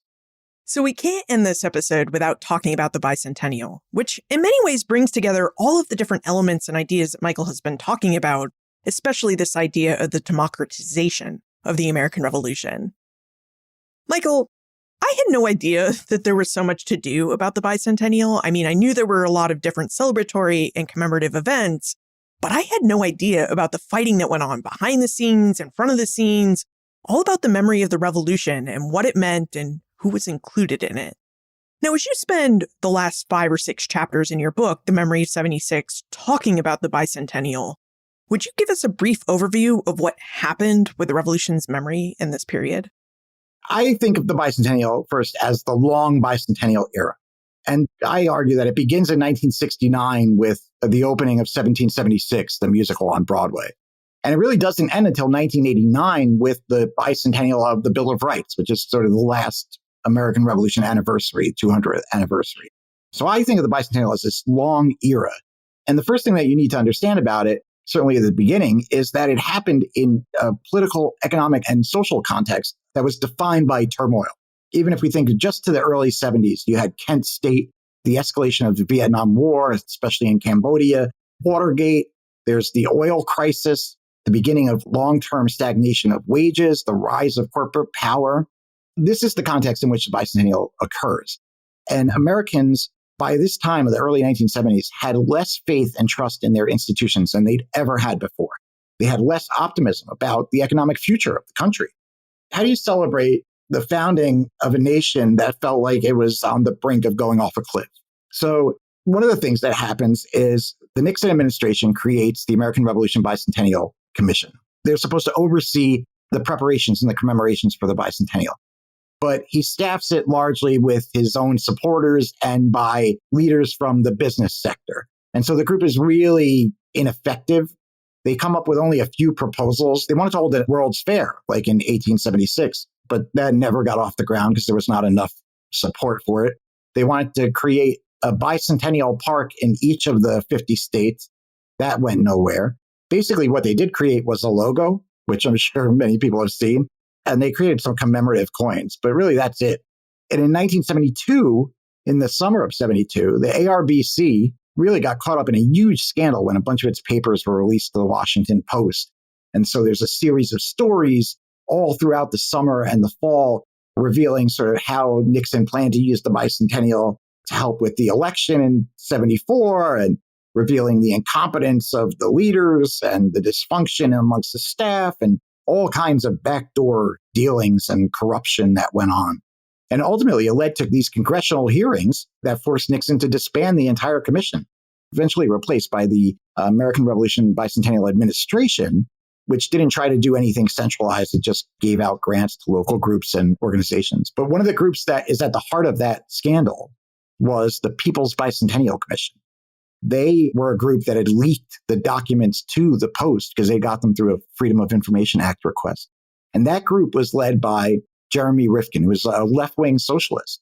So we can't end this episode without talking about the bicentennial, which in many ways brings together all of the different elements and ideas that Michael has been talking about, especially this idea of the democratization of the American Revolution. Michael, I had no idea that there was so much to do about the bicentennial. I mean, I knew there were a lot of different celebratory and commemorative events, but I had no idea about the fighting that went on behind the scenes, in front of the scenes, all about the memory of the revolution and what it meant and who was included in it. Now, as you spend the last 5 or 6 chapters in your book, The Memory of 76, talking about the bicentennial, would you give us a brief overview of what happened with the revolution's memory in this period? I think of the bicentennial first as the long bicentennial era. And I argue that it begins in 1969 with the opening of 1776, the musical on Broadway. And it really doesn't end until 1989 with the bicentennial of the Bill of Rights, which is sort of the last American Revolution anniversary, 200th anniversary. So I think of the bicentennial as this long era. And the first thing that you need to understand about it, certainly at the beginning, is that it happened in a political, economic, and social context that was defined by turmoil. Even if we think just to the early 70s, you had Kent State, the escalation of the Vietnam War, especially in Cambodia, Watergate, there's the oil crisis, the beginning of long-term stagnation of wages, the rise of corporate power. This is the context in which the bicentennial occurs. And Americans, by this time of the early 1970s, had less faith and trust in their institutions than they'd ever had before. They had less optimism about the economic future of the country. How do you celebrate the founding of a nation that felt like it was on the brink of going off a cliff? So one of the things that happens is the Nixon administration creates the American Revolution Bicentennial Commission. They're supposed to oversee the preparations and the commemorations for the bicentennial. But he staffs it largely with his own supporters and by leaders from the business sector. And so the group is really ineffective. They come up with only a few proposals. They wanted to hold a World's Fair, like in 1876, but that never got off the ground because there was not enough support for it. They wanted to create a bicentennial park in each of the 50 states. That went nowhere. Basically, what they did create was a logo, which I'm sure many people have seen, and they created some commemorative coins, but really that's it. And in 1972, in the summer of 72, the ARBC really got caught up in a huge scandal when a bunch of its papers were released to the Washington Post. And so there's a series of stories all throughout the summer and the fall revealing sort of how Nixon planned to use the bicentennial to help with the election in 74 and revealing the incompetence of the leaders and the dysfunction amongst the staff and all kinds of backdoor dealings and corruption that went on. And ultimately, it led to these congressional hearings that forced Nixon to disband the entire commission, eventually replaced by the American Revolution Bicentennial Administration, which didn't try to do anything centralized. It just gave out grants to local groups and organizations. But one of the groups that is at the heart of that scandal was the People's Bicentennial Commission. They were a group that had leaked the documents to the Post because they got them through a Freedom of Information Act request. And that group was led by Jeremy Rifkin, who was a left-wing socialist.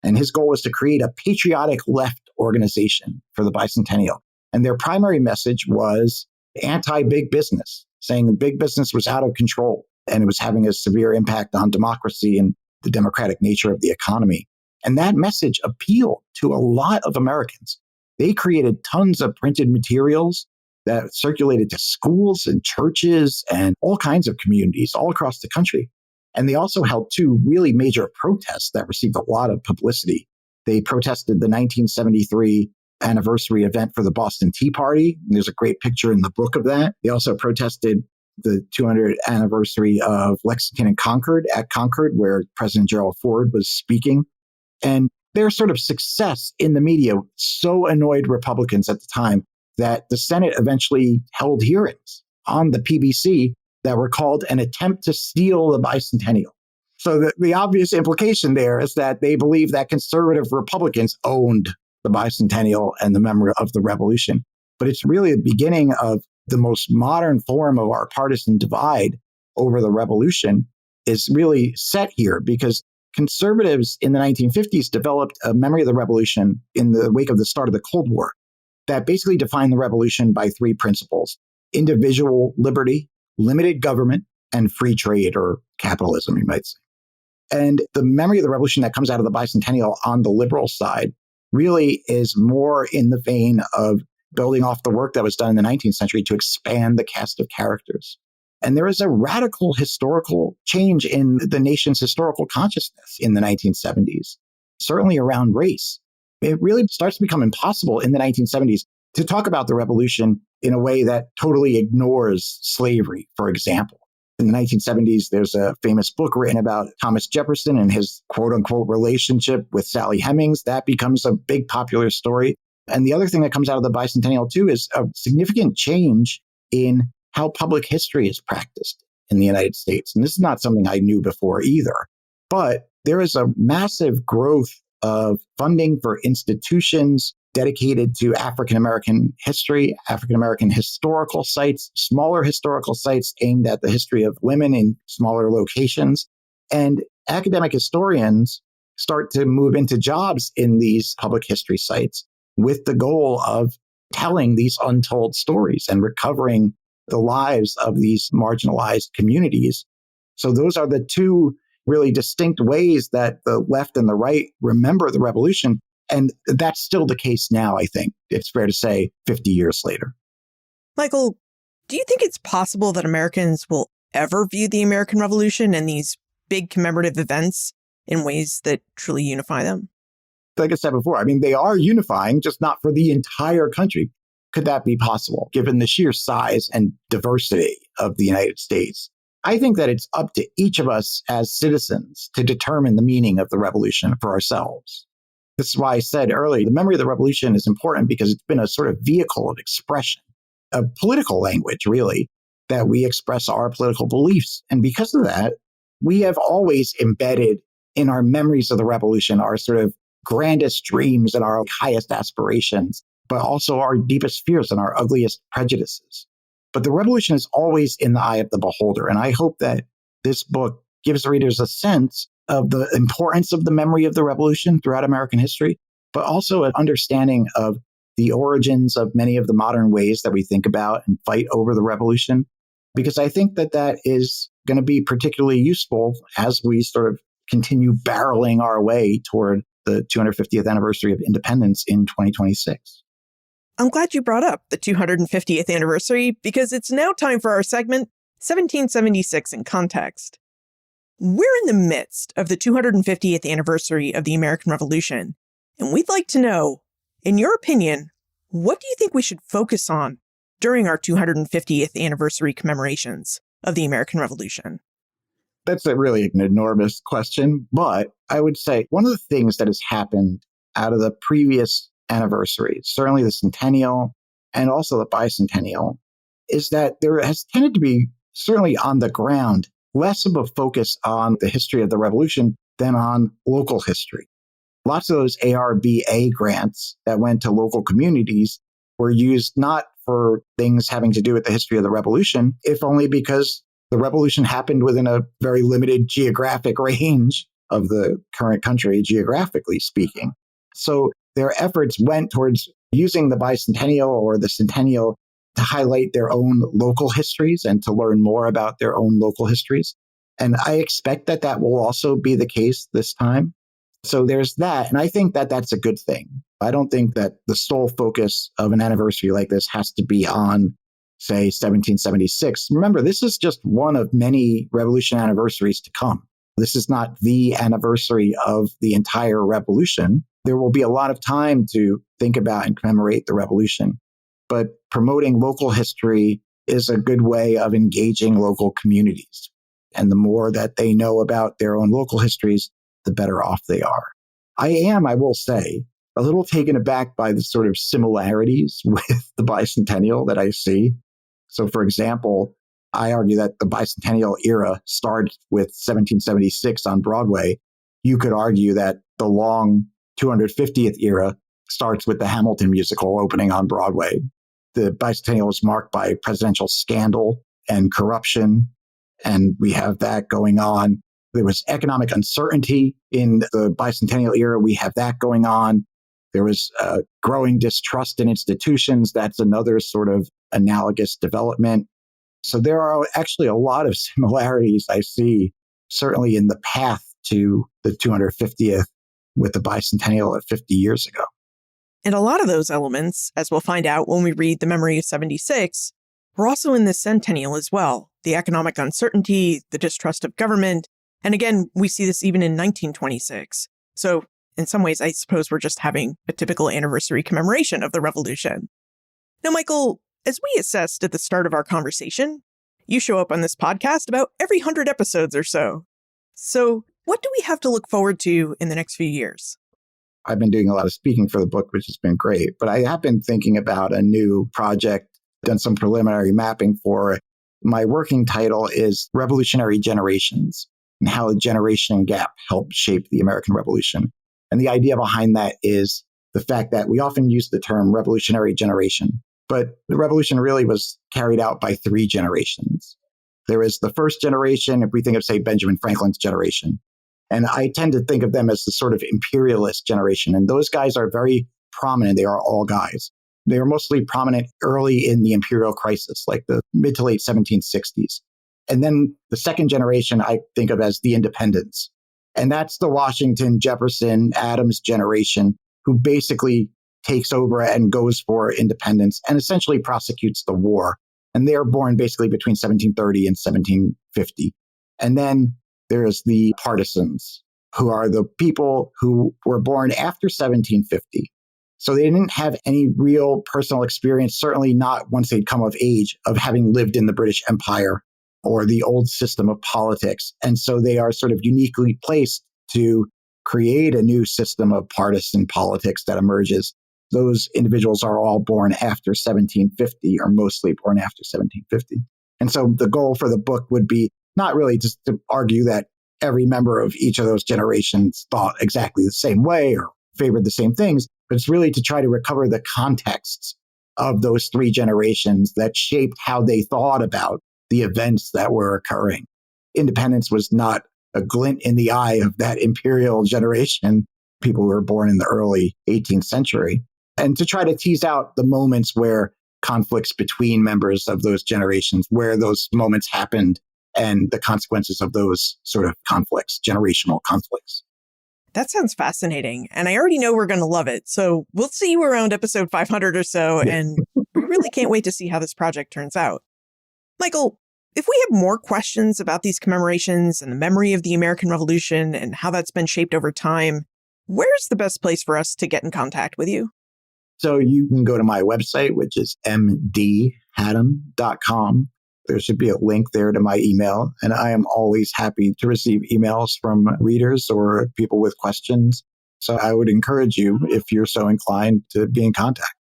And his goal was to create a patriotic left organization for the bicentennial. And their primary message was anti-big business, saying big business was out of control and it was having a severe impact on democracy and the democratic nature of the economy. And that message appealed to a lot of Americans. They created tons of printed materials that circulated to schools and churches and all kinds of communities all across the country. And they also held two really major protests that received a lot of publicity. They protested the 1973 anniversary event for the Boston Tea Party. And there's a great picture in the book of that. They also protested the 200th anniversary of Lexington and Concord at Concord, where President Gerald Ford was speaking. And their sort of success in the media so annoyed Republicans at the time that the Senate eventually held hearings on the PBC that were called an attempt to steal the bicentennial. So the obvious implication there is that they believe that conservative Republicans owned the bicentennial and the memory of the revolution. But it's really the beginning of the most modern form of our partisan divide over the revolution is really set here because conservatives in the 1950s developed a memory of the revolution in the wake of the start of the Cold War that basically defined the revolution by three principles: individual liberty, limited government, and free trade, or capitalism, you might say. And the memory of the revolution that comes out of the bicentennial on the liberal side really is more in the vein of building off the work that was done in the 19th century to expand the cast of characters. And there is a radical historical change in the nation's historical consciousness in the 1970s, certainly around race. It really starts to become impossible in the 1970s to talk about the revolution in a way that totally ignores slavery, for example. In the 1970s, there's a famous book written about Thomas Jefferson and his quote-unquote relationship with Sally Hemings. That becomes a big popular story. And the other thing that comes out of the bicentennial, too, is a significant change in how public history is practiced in the United States. And this is not something I knew before either. But there is a massive growth of funding for institutions dedicated to African-American history, African-American historical sites, smaller historical sites aimed at the history of women in smaller locations. And academic historians start to move into jobs in these public history sites with the goal of telling these untold stories and recovering the lives of these marginalized communities. So those are the two really distinct ways that the left and the right remember the revolution. And that's still the case now, I think. It's fair to say 50 years later. Michael, do you think it's possible that Americans will ever view the American Revolution and these big commemorative events in ways that truly unify them? Like I said before, I mean, they are unifying, just not for the entire country. Could that be possible, given the sheer size and diversity of the United States? I think that it's up to each of us as citizens to determine the meaning of the revolution for ourselves. This is why I said earlier, the memory of the revolution is important because it's been a sort of vehicle of expression, a political language, really, that we express our political beliefs. And because of that, we have always embedded in our memories of the revolution our sort of grandest dreams and our highest aspirations, but also our deepest fears and our ugliest prejudices. But the revolution is always in the eye of the beholder. And I hope that this book gives readers a sense of the importance of the memory of the revolution throughout American history, but also an understanding of the origins of many of the modern ways that we think about and fight over the revolution. Because I think that that is going to be particularly useful as we sort of continue barreling our way toward the 250th anniversary of independence in 2026. I'm glad you brought up the 250th anniversary because it's now time for our segment, 1776 in Context. We're in the midst of the 250th anniversary of the American Revolution, and we'd like to know, in your opinion, what do you think we should focus on during our 250th anniversary commemorations of the American Revolution? That's really an enormous question, but I would say one of the things that has happened out of the previous anniversaries, certainly the centennial and also the bicentennial, is that there has tended to be, certainly on the ground, less of a focus on the history of the revolution than on local history. Lots of those ARBA grants that went to local communities were used not for things having to do with the history of the revolution, if only because The revolution happened within a very limited geographic range of the current country, geographically speaking. So their efforts went towards using the bicentennial or the centennial to highlight their own local histories and to learn more about their own local histories. And I expect that that will also be the case this time. So there's that. And I think that that's a good thing. I don't think that the sole focus of an anniversary like this has to be on, say, 1776. Remember, this is just one of many revolution anniversaries to come. This is not the anniversary of the entire revolution. There will be a lot of time to think about and commemorate the revolution. But promoting local history is a good way of engaging local communities. And the more that they know about their own local histories, the better off they are. I will say, a little taken aback by the sort of similarities with the bicentennial that I see. So, for example, I argue that the bicentennial era starts with 1776 on Broadway. You could argue that the long 250th era starts with the Hamilton musical opening on Broadway. The bicentennial is marked by presidential scandal and corruption, and we have that going on. There was economic uncertainty in the bicentennial era. We have that going on. There was growing distrust in institutions. That's another sort of analogous development. So there are actually a lot of similarities I see, certainly in the path to the 250th with the bicentennial at 50 years ago. And a lot of those elements, as we'll find out when we read The Memory of 76, were also in the centennial as well. The economic uncertainty, the distrust of government. And again, we see this even in 1926. So in some ways, I suppose we're just having a typical anniversary commemoration of the revolution. Now, Michael, as we assessed at the start of our conversation, you show up on this podcast about every 100 episodes or so. So what do we have to look forward to in the next few years? I've been doing a lot of speaking for the book, which has been great, but I have been thinking about a new project, done some preliminary mapping for it. My working title is Revolutionary Generations and how the generation gap helped shape the American Revolution. And the idea behind that is the fact that we often use the term revolutionary generation, but the revolution really was carried out by three generations. There is the first generation, if we think of, say, Benjamin Franklin's generation. And I tend to think of them as the sort of imperialist generation. And those guys are very prominent. They are all guys. They are mostly prominent early in the imperial crisis, like the mid to late 1760s. And then the second generation I think of as the independents. And that's the Washington, Jefferson, Adams generation, who basically takes over and goes for independence and essentially prosecutes the war. And they're born basically between 1730 and 1750. And then there's the partisans, who are the people who were born after 1750. So they didn't have any real personal experience, certainly not once they'd come of age, of having lived in the British Empire or the old system of politics. And so they are sort of uniquely placed to create a new system of partisan politics that emerges. Those individuals are all born after 1750, or mostly born after 1750. And so the goal for the book would be not really just to argue that every member of each of those generations thought exactly the same way or favored the same things, but it's really to try to recover the contexts of those three generations that shaped how they thought about the events that were occurring. Independence was not a glint in the eye of that imperial generation, people who were born in the early 18th century, and to try to tease out the moments where conflicts between members of those generations, where those moments happened, and the consequences of those sort of conflicts, generational conflicts. That sounds fascinating. And I already know we're going to love it. So we'll see you around episode 500 or so. And we really can't wait to see how this project turns out. Michael, if we have more questions about these commemorations and the memory of the American Revolution and how that's been shaped over time, where's the best place for us to get in contact with you? So you can go to my website, which is mdhaddam.com. There should be a link there to my email, and I am always happy to receive emails from readers or people with questions. So I would encourage you, if you're so inclined, to be in contact.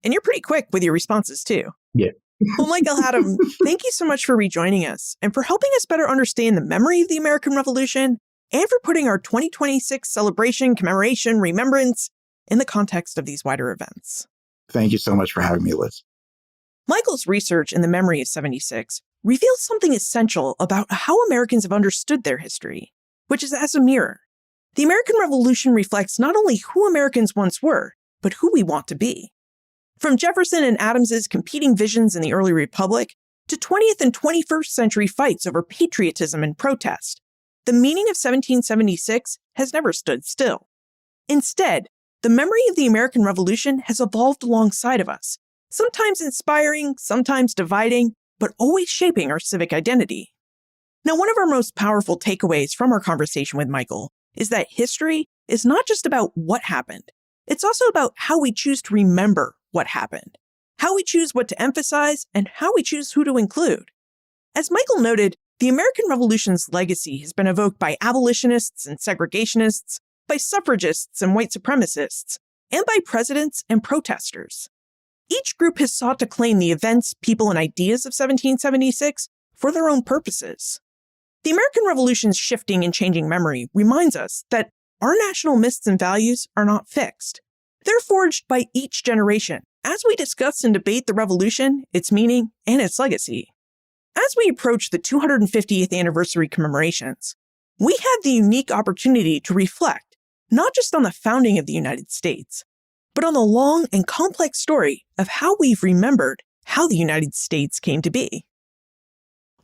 And you're pretty quick with your responses, too. Yeah. Well, Michael Haddam, thank you so much for rejoining us and for helping us better understand the memory of the American Revolution and for putting our 2026 celebration, commemoration, remembrance in the context of these wider events. Thank you so much for having me, Liz. Michael's research in the memory of 76 reveals something essential about how Americans have understood their history, which is as a mirror. The American Revolution reflects not only who Americans once were, but who we want to be. From Jefferson and Adams's competing visions in the early republic to 20th and 21st century fights over patriotism and protest, the meaning of 1776 has never stood still. Instead, the memory of the American Revolution has evolved alongside of us, sometimes inspiring, sometimes dividing, but always shaping our civic identity. Now, one of our most powerful takeaways from our conversation with Michael is that history is not just about what happened. It's also about how we choose to remember what happened, how we choose what to emphasize, and how we choose who to include. As Michael noted, the American Revolution's legacy has been evoked by abolitionists and segregationists, by suffragists and white supremacists, and by presidents and protesters. Each group has sought to claim the events, people, and ideas of 1776 for their own purposes. The American Revolution's shifting and changing memory reminds us that our national myths and values are not fixed. They're forged by each generation as we discuss and debate the revolution, its meaning, and its legacy. As we approach the 250th anniversary commemorations, we have the unique opportunity to reflect not just on the founding of the United States, but on the long and complex story of how we've remembered how the United States came to be.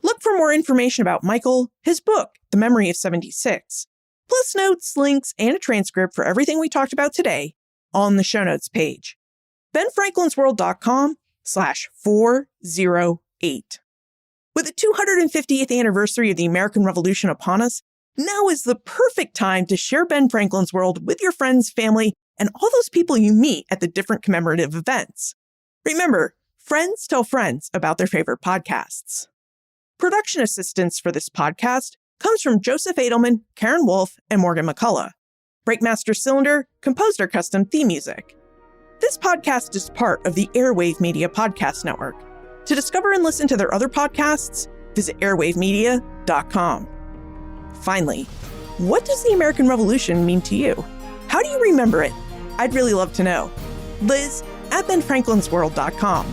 Look for more information about Michael, his book, The Memory of 76, plus notes, links, and a transcript for everything we talked about today on the show notes page, benfranklinsworld.com/408. With the 250th anniversary of the American Revolution upon us, now is the perfect time to share Ben Franklin's World with your friends, family, and all those people you meet at the different commemorative events. Remember, friends tell friends about their favorite podcasts. Production assistance for this podcast comes from Joseph Edelman, Karen Wolf, and Morgan McCullough. Breakmaster Cylinder composed our custom theme music. This podcast is part of the Airwave Media Podcast Network. To discover and listen to their other podcasts, visit airwavemedia.com. Finally, what does the American Revolution mean to you? How do you remember it? I'd really love to know. Liz at benfranklinsworld.com.